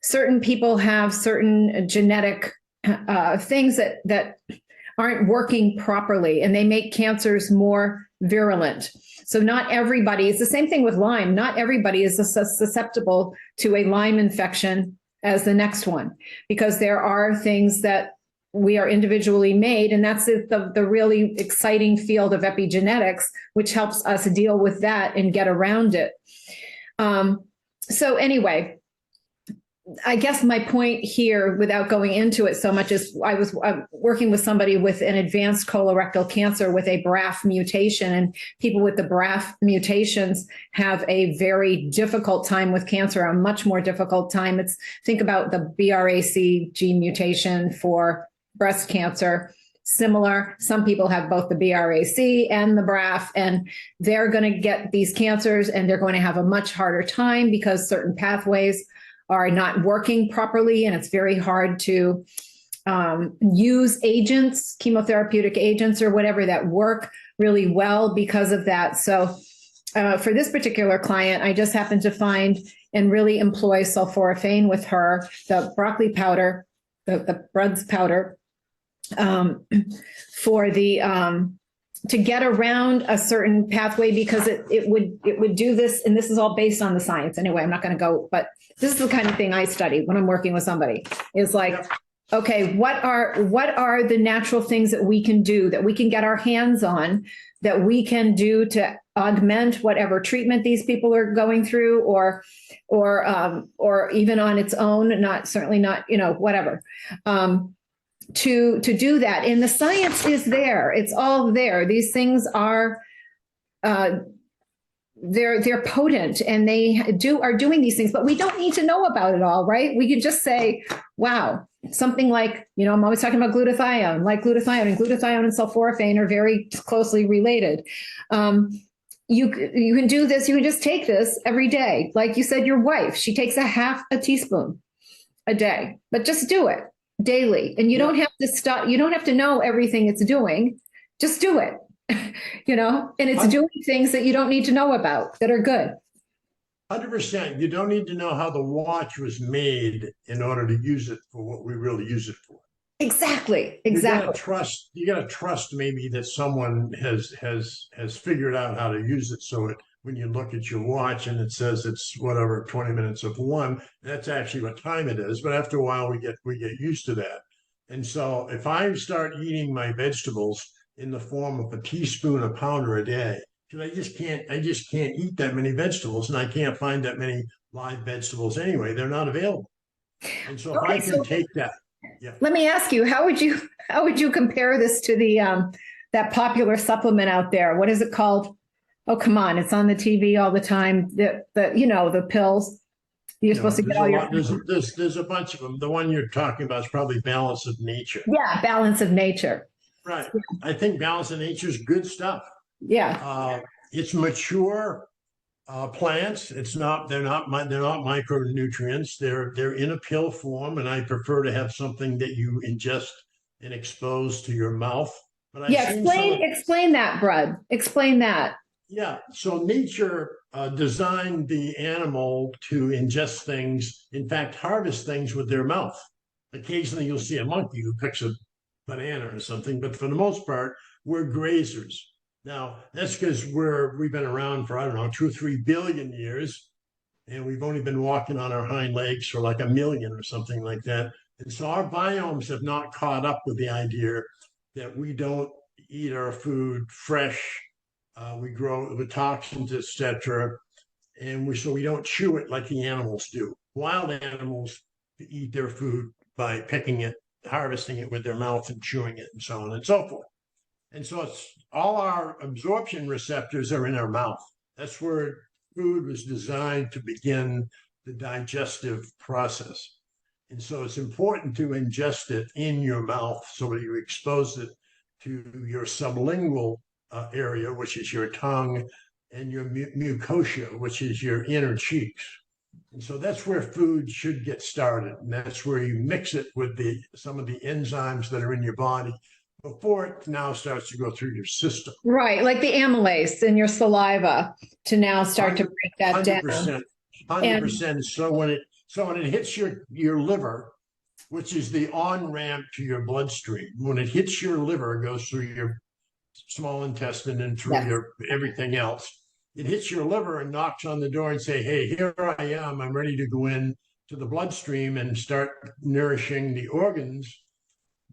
certain people have certain genetic things that aren't working properly, and they make cancers more virulent. So not everybody, it's the same thing with Lyme. Not everybody is susceptible to a Lyme infection as the next one, because there are things that we are individually made, and that's the really exciting field of epigenetics, which helps us deal with that and get around it. So anyway, I guess my point here, without going into it so much, is I was working with somebody with an advanced colorectal cancer with a BRAF mutation, and people with the BRAF mutations have a very difficult time with cancer, a much more difficult time. Think about the BRAC gene mutation for breast cancer. Similar, some people have both the BRAC and the BRAF, and they're going to get these cancers, and they're going to have a much harder time because certain pathways are not working properly, and it's very hard to use agents, chemotherapeutic agents or whatever, that work really well because of that. So for this particular client, I just happened to find and really employ sulforaphane with her, the broccoli powder, the Brud's powder, for the to get around a certain pathway, because it would do this, and this is all based on the science. Anyway, I'm not going to go, but this is the kind of thing I study when I'm working with somebody. Is like, okay, what are the natural things that we can do, that we can get our hands on, that we can do to augment whatever treatment these people are going through, or even on its own, certainly not, whatever. To do that. And the science is there. It's all there. These things are, they're potent, and they are doing these things, but we don't need to know about it all, right? We can just say, wow, something like, I'm always talking about glutathione, like glutathione, and glutathione and sulforaphane are very closely related. You can do this. You can just take this every day. Like you said, your wife, she takes a half a teaspoon a day, but just do it daily. And you don't have to stop. You don't have to know everything it's doing. Just do it, and it's doing things that you don't need to know about that are good. 100%. You don't need to know how the watch was made in order to use it for what we really use it for. Exactly. You gotta trust maybe that someone has figured out how to use it. So when you look at your watch and it says it's whatever 20 minutes of one, that's actually what time it is. But after a while we get used to that. And so if I start eating my vegetables in the form of a teaspoon, a pounder a day, because I just can't eat that many vegetables, and I can't find that many live vegetables anyway. They're not available. And so if I can take that. Yeah. Let me ask you, how would you compare this to that popular supplement out there? What is it called? Oh, come on. It's on the TV all the time. The pills. You're supposed to get all your. There's a bunch of them. The one you're talking about is probably Balance of Nature. Yeah. Balance of Nature. Right. Yeah. I think Balance of Nature is good stuff. Yeah. It's mature plants. They're not micronutrients. They're in a pill form, and I prefer to have something that you ingest and expose to your mouth. But explain that, Brud. Explain that. Yeah. So nature designed the animal to ingest things, in fact, harvest things with their mouth. Occasionally you'll see a monkey who picks a banana or something, but for the most part, we're grazers. Now, that's because we've been around for, 2 or 3 billion years, and we've only been walking on our hind legs for like 1 million or something like that. And so our biomes have not caught up with the idea that we don't eat our food fresh. We grow it with toxins, etc. And we don't chew it like the animals do. Wild animals eat their food by picking it, harvesting it with their mouth and chewing it and so on and so forth. And so all our absorption receptors are in our mouth. That's where food was designed to begin the digestive process. And so it's important to ingest it in your mouth so that you expose it to your sublingual area, which is your tongue, and your mucosa, which is your inner cheeks. And so that's where food should get started. And that's where you mix it with some of the enzymes that are in your body before it now starts to go through your system. Right, like the amylase in your saliva to now start to break that 100%, down. 100%. So when it hits your liver, which is the on-ramp to your bloodstream, when it hits your liver, it goes through your small intestine and through your everything else. It hits your liver and knocks on the door and say, hey, here I am. I'm ready to go in to the bloodstream and start nourishing the organs.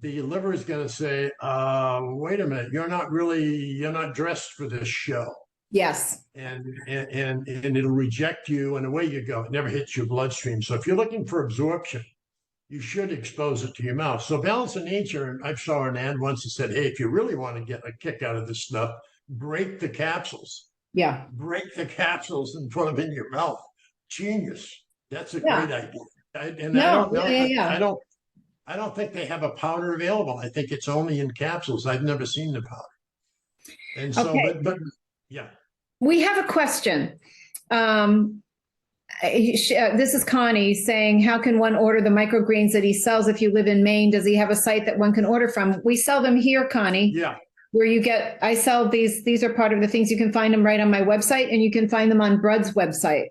The liver is going to say, wait a minute, you're not dressed for this show. Yes. And it'll reject you, and away you go. It never hits your bloodstream. So if you're looking for absorption, you should expose it to your mouth. So Balance of Nature, I saw an ad once that said, hey, if you really want to get a kick out of this stuff, break the capsules. Yeah. Break the capsules and put them in your mouth. Genius. That's a great idea. I don't think they have a powder available. I think it's only in capsules. I've never seen the powder. And so, but yeah. We have a question. This is Connie saying, how can one order the microgreens that he sells if you live in Maine? Does he have a site that one can order from? We sell them here, Connie. Yeah. I sell these are part of the things. You can find them right on my website, and you can find them on Brud's website.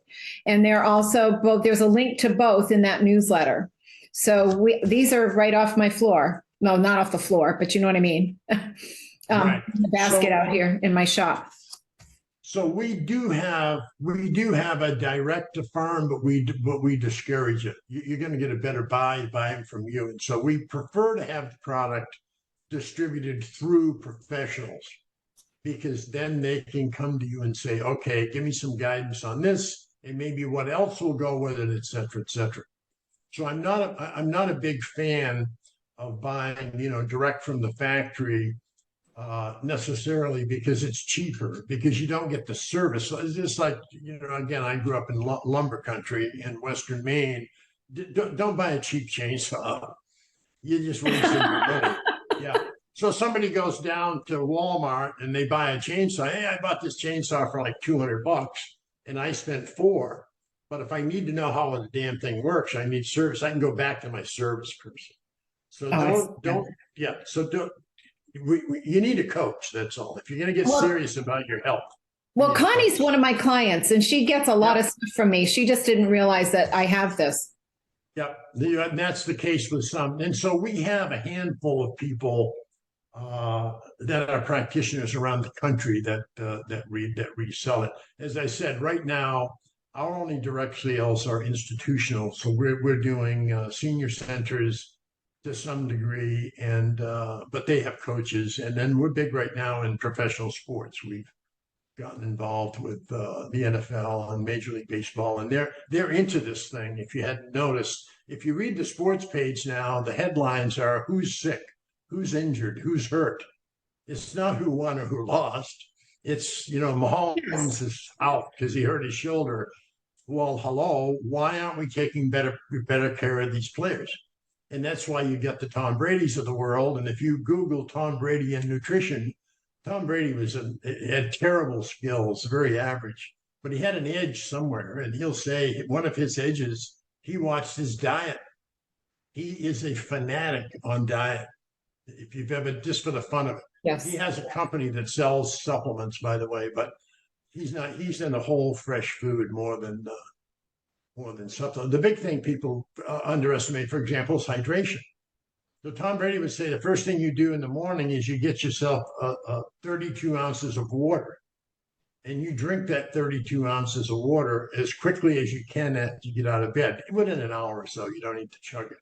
And they're also both, there's a link to both in that newsletter. So these are right off my floor. No, not off the floor, but you know what I mean? Right. In the basket out here in my shop. So we do have a direct to farm, but we discourage it. You're going to get a better buy them from you. And so we prefer to have the product distributed through professionals, because then they can come to you and say, okay, give me some guidance on this, and maybe what else will go with it, et cetera, et cetera. So I'm not a big fan of buying, direct from the factory necessarily, because it's cheaper, because you don't get the service. It's just like, again, I grew up in lumber country in Western Maine. Don't buy a cheap chainsaw. You're just wasting your money. Yeah. So somebody goes down to Walmart and they buy a chainsaw. Hey, I bought this chainsaw for like $200 and I spent $4. But if I need to know how the damn thing works, I need service. I can go back to my service person. So Oh, I see. yeah. So don't, you need a coach. That's all. If you're going to get Well- serious about your health. Well, Yeah, Connie's thanks. one of my clients and she gets a lot Yeah. of stuff from me. She just didn't realize that I have this. Yep, and that's the case with some. And so we have a handful of people that are practitioners around the country that resell it. As I said, right now, our only direct sales are institutional. So we're doing senior centers to some degree, and but they have coaches. And then we're big right now in professional sports. We've gotten involved with the NFL and Major League Baseball, and they're into this thing. If you hadn't noticed, if you read the sports page now, the headlines are who's sick, who's injured, who's hurt. It's not who won or who lost. It's, Mahomes is out because he hurt his shoulder. Well, hello, why aren't we taking better care of these players? And that's why you get the Tom Brady's of the world. And if you Google Tom Brady and nutrition, Tom Brady had terrible skills, very average, but he had an edge somewhere. And he'll say one of his edges, he watched his diet. He is a fanatic on diet. If you've ever, just for the fun of it. Yes. He has a company that sells supplements, by the way, but he's in the whole fresh food more than supplement. The big thing people underestimate, for example, is hydration. So Tom Brady would say the first thing you do in the morning is you get yourself 32 ounces of water, and you drink that 32 ounces of water as quickly as you can after you get out of bed. Within an hour or so, you don't need to chug it.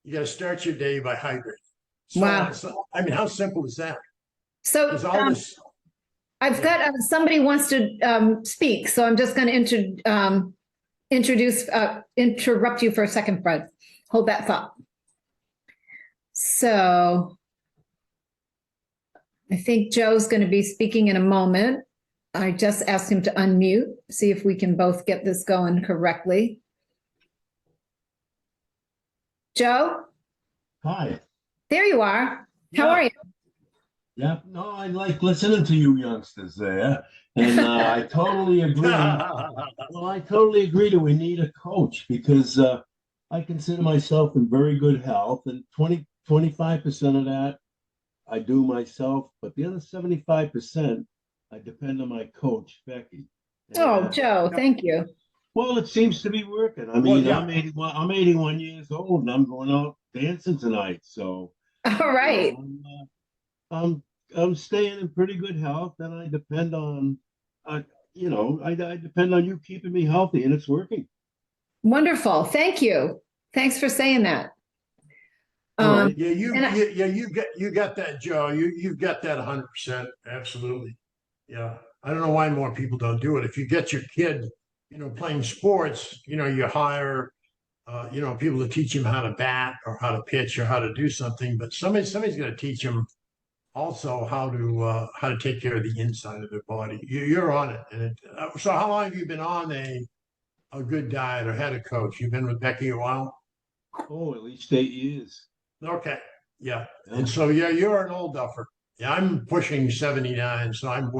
You got to start your day by hydrating. Wow. So, I mean, how simple is that? So There's all this. I've got somebody wants to speak, so I'm just going to interrupt you for a second, Brud. Hold that thought. So I think Joe's going to be speaking in a moment. I just asked him to unmute, see if we can both get this going correctly. Joe? Hi. There you are. How Yeah. are you? Yeah, no, I like listening to you youngsters there. And I totally agree. Well, I totally agree that we need a coach because I consider myself in very good health, and 25% of that I do myself, but the other 75% I depend on my coach, Becky. Oh, Joe, thank you. Well, it seems to be working. I mean, I'm 81 years old and I'm going out dancing tonight. So All right. I'm staying in pretty good health, and I depend on, I depend on you keeping me healthy, and it's working. Wonderful. Thank you. Thanks for saying that. All right. Yeah, you got that, Joe. You've got that 100%. Absolutely. Yeah. I don't know why more people don't do it. If you get your kid, playing sports, you hire, people to teach him how to bat or how to pitch or how to do something. But somebody's going to teach him also how to take care of the inside of their body. You're on it. And so how long have you been on a good diet or had a coach? You've been with Becky a while? Oh, at least 8 years. Okay. Yeah. And so, you're an old duffer. Yeah, I'm pushing 79, so I'm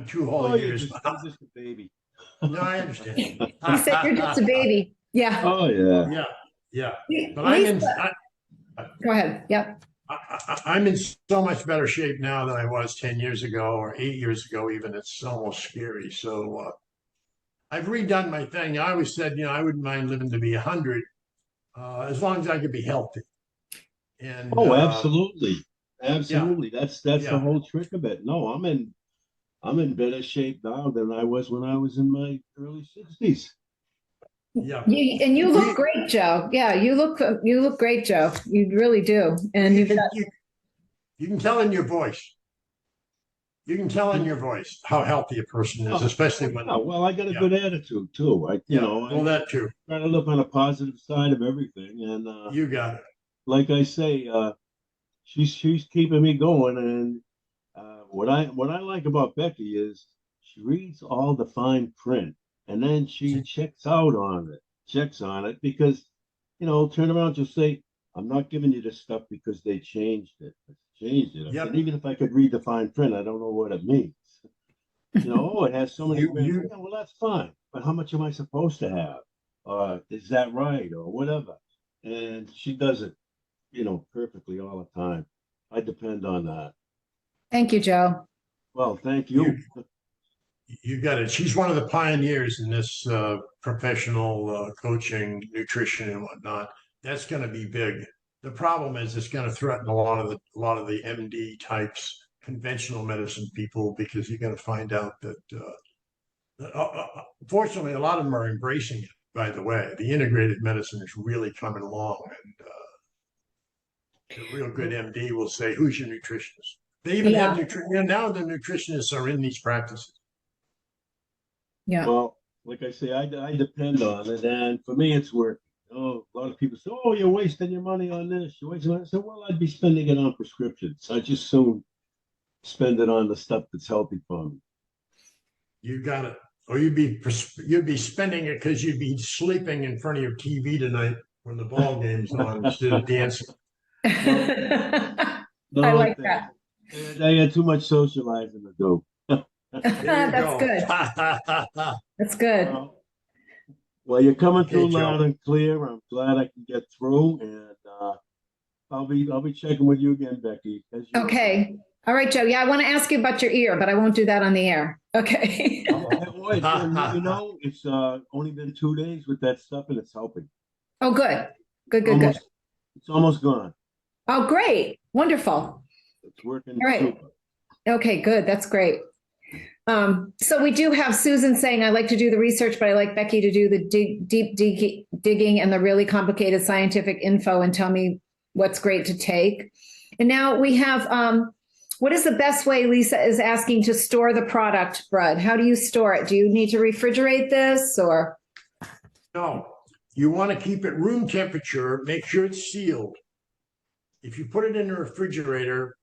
2 whole Oh, years. you're just a baby. No, I understand. You said you're just a baby. Yeah. Oh, yeah. Yeah. But Go ahead. Yep. I'm in so much better shape now than I was 10 years ago or 8 years ago, even. It's almost scary. So I've redone my thing. I always said, I wouldn't mind living to be 100 as long as I could be healthy. And Absolutely. Absolutely. Yeah. That's the whole trick of it. No, I'm in better shape now than I was when I was in my early 60s. Yeah. And you look great, Joe. Yeah, you look great, Joe. You really do. And you can tell in your voice. You can tell in your voice how healthy a person is, especially when. Oh, well, I got a good attitude too. That too. Trying to look on a positive side of everything, and You got it. like I say, she's keeping me going. And what I like about Becky is she reads all the fine print, and then she checks on it because turn around, just say, I'm not giving you this stuff because they changed it. Changed it. I Yep. said, even if I could read the fine print, I don't know what it means. It has so many grams. Yeah, well, that's fine. But how much am I supposed to have? Is that right? Or whatever. And she does it, perfectly all the time. I depend on that. Thank you, Joe. Well, thank you. You got it. She's one of the pioneers in this professional coaching, nutrition, and whatnot. That's going to be big. The problem is it's going to threaten a lot of the MD types, conventional medicine people, because you're going to find out that fortunately a lot of them are embracing it. By the way, the integrated medicine is really coming along, and the real good MD will say, "Who's your nutritionist?" They even have nutrition now. The nutritionists are in these practices. Yeah. Well, like I say, I depend on it, and for me, it's working. Oh, a lot of people say, "Oh, you're wasting your money on this. You're wasting." I said, "Well, I'd be spending it on prescriptions. I just soon spend it on the stuff that's healthy for me." You got it. Or you'd be spending it because you'd be sleeping in front of your TV tonight when the ball game's on instead of dancing. I No, like that. I had too much socializing to do. That's good. That's good. Well, you're coming through Joe. loud and clear. I'm glad I can get through, and I'll be checking with you again, Becky. Okay. All right, Joe. Yeah, I want to ask you about your ear, but I won't do that on the air. Okay. It's only been 2 days with that stuff, and it's helping. Oh, good. Good. It's almost gone. Oh, great. Wonderful. It's working. All right. Super. Okay, good. That's great. So we do have Susan saying, I like to do the research, but I like Becky to do the deep digging and the really complicated scientific info and tell me what's great to take. And now we have, what is the best way, Lisa is asking, to store the product, Brud? How do you store it? Do you need to refrigerate this or? No, you want to keep it room temperature, make sure it's sealed. If you put it in the refrigerator,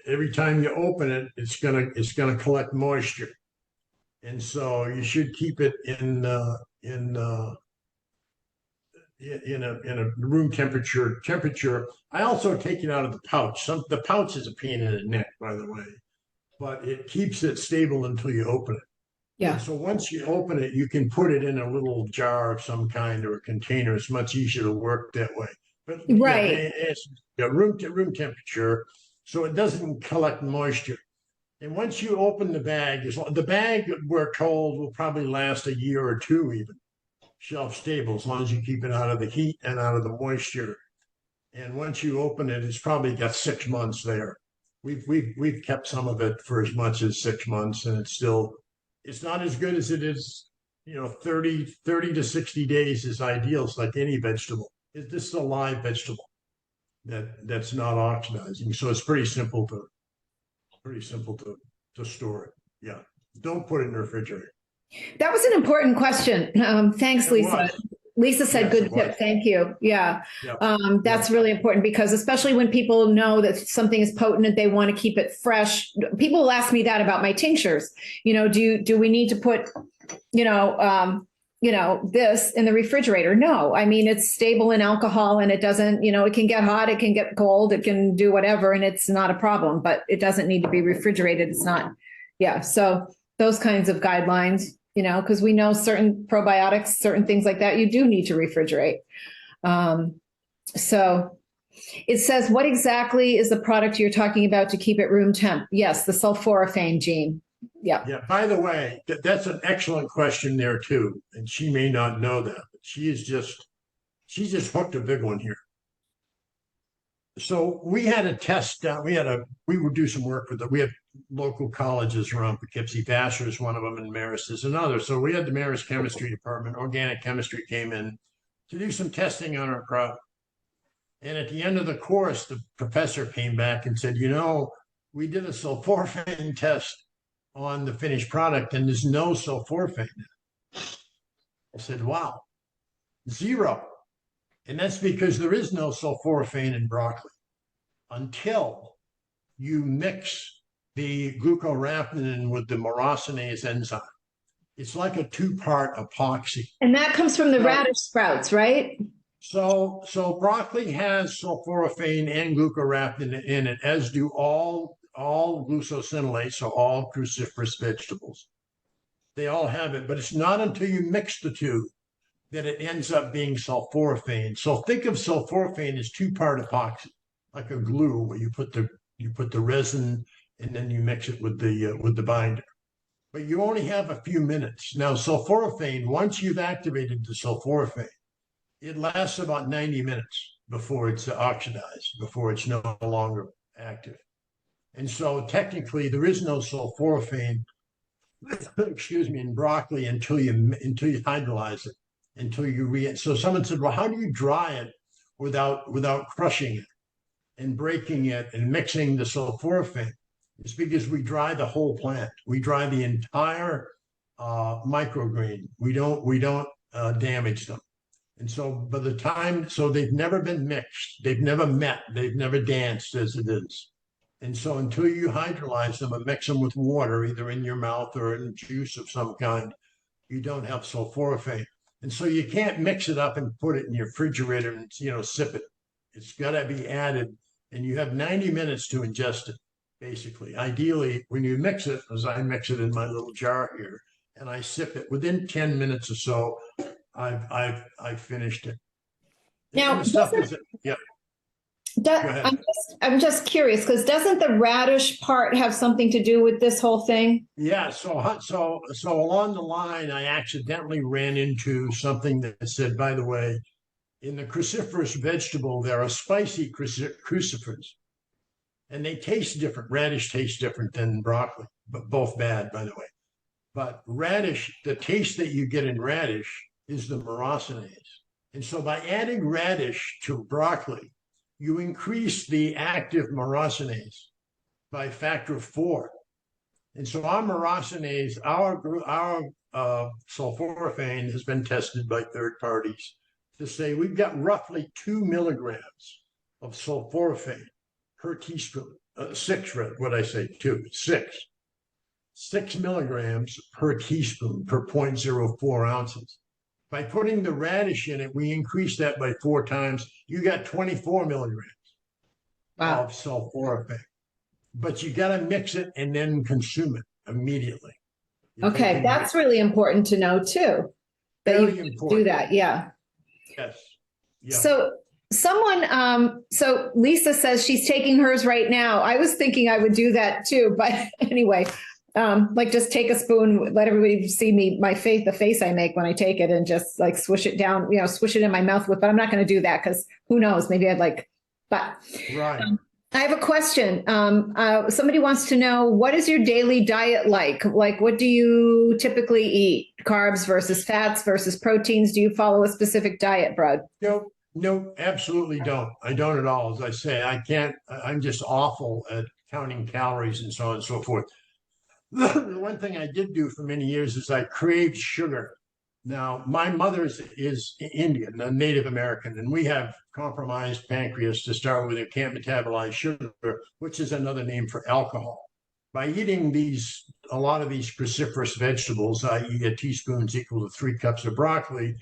every time you open it, it's gonna collect moisture, and so you should keep it in a room temperature. I also take it out of the pouch. The pouch is a pain in the neck, by the way, but it keeps it stable until you open it. Yeah. So once you open it, you can put it in a little jar of some kind or a container. It's much easier to work that way. But right, it's room temperature, so it doesn't collect moisture. And once you open the bag, we're told, will probably last a year or two, even shelf stable, as long as you keep it out of the heat and out of the moisture. And once you open it, it's probably got 6 months there. We've kept some of it for as much as 6 months, and it's not as good as it is. 30 to 60 days is ideal. It's like any vegetable. This is a live vegetable that's not oxidizing, so it's pretty simple to store it. Yeah, don't put it in the refrigerator. That was an important question. Thanks, Lisa. Lisa said, good tip. Thank you. Yeah. Yep. That's really important, because especially when people know that something is potent and they want to keep it fresh. People will ask me that about my tinctures. Do we need to put, this in the refrigerator? No, I mean, it's stable in alcohol, and it doesn't, it can get hot, it can get cold, it can do whatever, and it's not a problem, but it doesn't need to be refrigerated. It's not. Yeah. So those kinds of guidelines, because we know certain probiotics, certain things like that, you do need to refrigerate. So it says, what exactly is the product you're talking about to keep it room temp? Yes, the sulforaphane gene. Yeah. Yeah. By the way, that's an excellent question there too, and she may not know that, but she's just hooked a big one here. So we had a test down. We would do some work with it. We have local colleges around Poughkeepsie. Vassar is one of them, and Marist is another. So we had the Marist chemistry department. Organic chemistry came in to do some testing on our product. And at the end of the course, the professor came back and said, we did a sulforaphane test on the finished product, and there's no sulforaphane. I said, wow, 0. And that's because there is no sulforaphane in broccoli until you mix the glucoraphanin with the myrosinase enzyme. It's like a 2-part epoxy. And that comes from the radish sprouts, right? So broccoli has sulforaphane and glucoraphanin in it, as do all glucosinolates, so all cruciferous vegetables. They all have it, but it's not until you mix the two that it ends up being sulforaphane. So think of sulforaphane as two-part epoxy, like a glue, where you put the resin and then you mix it with the binder. But you only have a few minutes. Now, sulforaphane, once you've activated the sulforaphane, it lasts about 90 minutes before it's oxidized, before it's no longer active. And so technically there is no sulforaphane, excuse me, in broccoli until you hydrolyze it, until you so someone said, well, how do you dry it without crushing it and breaking it and mixing the sulforaphane? It's because we dry the whole plant. We dry the entire microgreen. We don't damage them. And so by the time, so they've never been mixed, they've never met, they've never danced as it is. And so until you hydrolyze them and mix them with water, either in your mouth or in juice of some kind, you don't have sulforaphane. And so you can't mix it up and put it in your refrigerator and, sip it. It's got to be added, and you have 90 minutes to ingest it, basically. Ideally, when you mix it, as I mix it in my little jar here, and I sip it, within 10 minutes or so, I've finished it. Now, yeah. I'm just curious, because doesn't the radish part have something to do with this whole thing? Yeah. So along the line, I accidentally ran into something that said, by the way, in the cruciferous vegetable, there are spicy crucifers, and they taste different. Radish tastes different than broccoli, but both bad, by the way. But radish, the taste that you get in radish is the myrosinase. And so by adding radish to broccoli, you increase the active myrosinase by a factor of 4. And so our myrosinase, our sulforaphane has been tested by third parties to say we've got roughly 2 milligrams of sulforaphane per teaspoon. 6 milligrams per teaspoon per 0.04 ounces. By putting the radish in it, we increase that by 4 times. You got 24 milligrams of sulforaphane. But you got to mix it and then consume it immediately. Okay, that's really important to know too. That you do that, yeah. Yes. Yeah. So so Lisa says she's taking hers right now. I was thinking I would do that too, but anyway. Like just take a spoon, let everybody see the face I make when I take it, and just like swish it down, swish it in my mouth with, but I'm not going to do that because who knows, maybe but right. I have a question. Somebody wants to know, what is your daily diet like? Like, what do you typically eat? Carbs versus fats versus proteins? Do you follow a specific diet, Brud? No, absolutely don't. I don't at all. As I say, I can't, I'm just awful at counting calories and so on and so forth. The one thing I did do for many years is I craved sugar. Now, my mother is Indian, a Native American, and we have compromised pancreas to start with. It can't metabolize sugar, which is another name for alcohol. By eating a lot of these cruciferous vegetables, i.e. a teaspoon is equal to 3 cups of broccoli,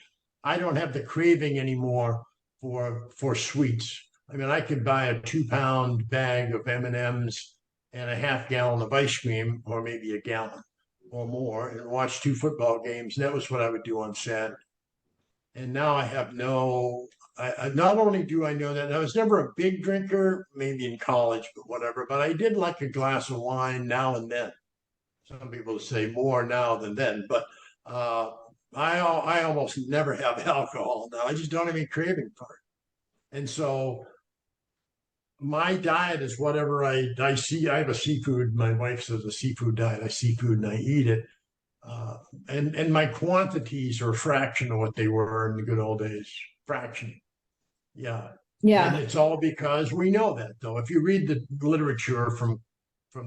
I don't have the craving anymore for sweets. I mean, I could buy a 2-pound bag of M&Ms and a half gallon of ice cream, or maybe a gallon or more, and watch 2 football games. And that was what I would do on Saturday. And now I have not only do I know that, I was never a big drinker, maybe in college, but whatever, but I did like a glass of wine now and then. Some people say more now than then, but I almost never have alcohol now. I just don't have any craving for it. And so my diet is whatever I see. I have a seafood. My wife says a seafood diet. I seafood and I eat it. And my quantities are a fraction of what they were in the good old days. Fraction. Yeah. Yeah. And it's all because we know that, though. If you read the literature from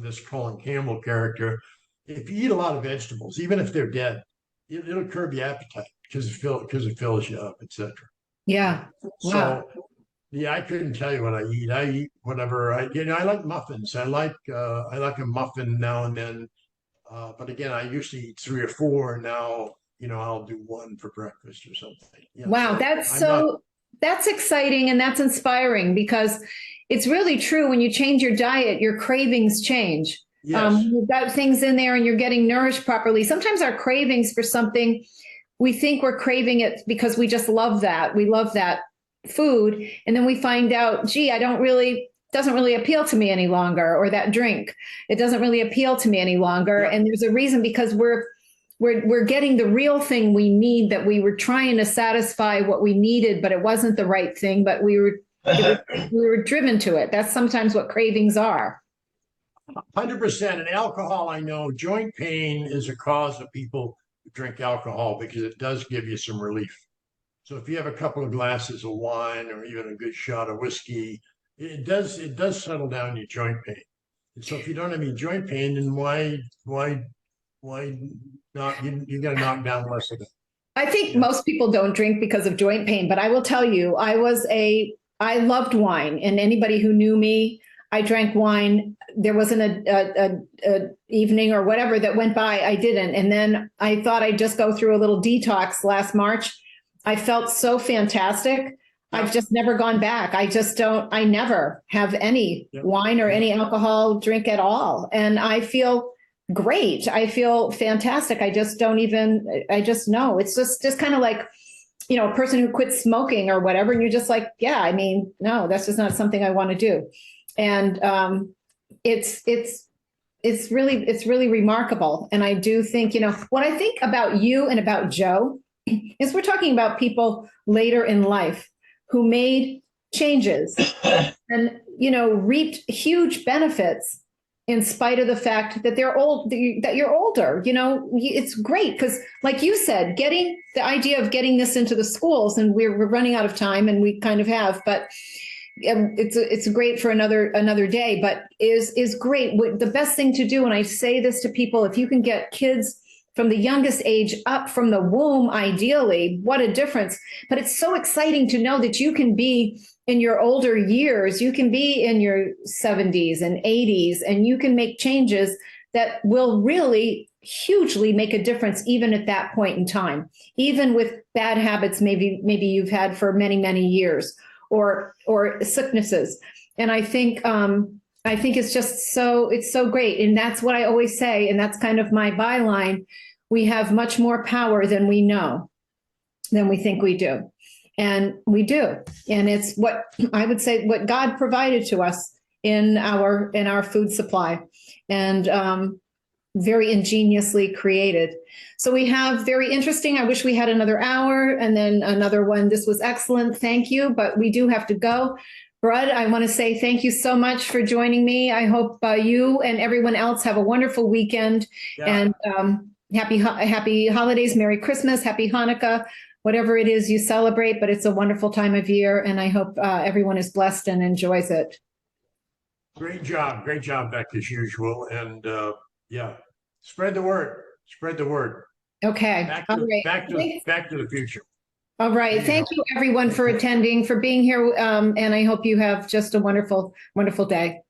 this Colin Campbell character, if you eat a lot of vegetables, even if they're dead, it'll curb your appetite because it fills you up, etc. Yeah. Wow. So, yeah, I couldn't tell you what I eat. I eat whatever I like muffins. I like a muffin now and then. But again, I used to eat 3 or 4. And now, I'll do 1 for breakfast or something. Wow, that's exciting and that's inspiring, because it's really true. When you change your diet, your cravings change. Yes. You've got things in there and you're getting nourished properly. Sometimes our cravings for something, we think we're craving it because we just love that. We love that food. And then we find out, gee, doesn't really appeal to me any longer, or that drink, it doesn't really appeal to me any longer. Yeah. And there's a reason, because we're getting the real thing we need, that we were trying to satisfy what we needed, but it wasn't the right thing, but we were driven to it. That's sometimes what cravings are. 100%. And alcohol, I know joint pain is a cause of people who drink alcohol, because it does give you some relief. So if you have a couple of glasses of wine or even a good shot of whiskey, it does settle down your joint pain. And so if you don't have any joint pain, then why not? You got to knock down less of it. I think most people don't drink because of joint pain, but I will tell you, I loved wine, and anybody who knew me, I drank wine. There wasn't a evening or whatever that went by I didn't. And then I thought I'd just go through a little detox last March. I felt so fantastic. I've just never gone back. I never have any wine or any alcohol drink at all. And I feel great. I feel fantastic. I just know. It's just kind of like, a person who quits smoking or whatever. And you're just like, yeah, I mean, no, that's just not something I want to do. And it's really remarkable. And I do think, what I think about you and about Joe is we're talking about people later in life who made changes and, reaped huge benefits in spite of the fact that they're old, that you're older. It's great because, like you said, getting the idea of getting this into the schools, and we're running out of time, and we kind of have, but it's great for another day, but is great. The best thing to do, and I say this to people, if you can get kids from the youngest age up from the womb, ideally, what a difference. But it's so exciting to know that you can be in your older years, you can be in your 70s and 80s, and you can make changes that will really hugely make a difference, even at that point in time, even with bad habits maybe you've had for many, many years, or sicknesses. And I think it's just it's so great. And that's what I always say. And that's kind of my byline. We have much more power than we know, than we think we do. And we do. And it's what I would say, what God provided to us in our food supply, and very ingeniously created. So we have very interesting. I wish we had another hour and then another one. This was excellent. Thank you. But we do have to go. Brud, I want to say thank you so much for joining me. I hope you and everyone else have a wonderful weekend, and happy holidays, Merry Christmas, Happy Hanukkah, whatever it is you celebrate, but it's a wonderful time of year, and I hope everyone is blessed and enjoys it. Great job, Beck, as usual. And spread the word. Okay. All right. Back to the future. All right. Thank you, everyone, for attending, for being here. And I hope you have just a wonderful, wonderful day.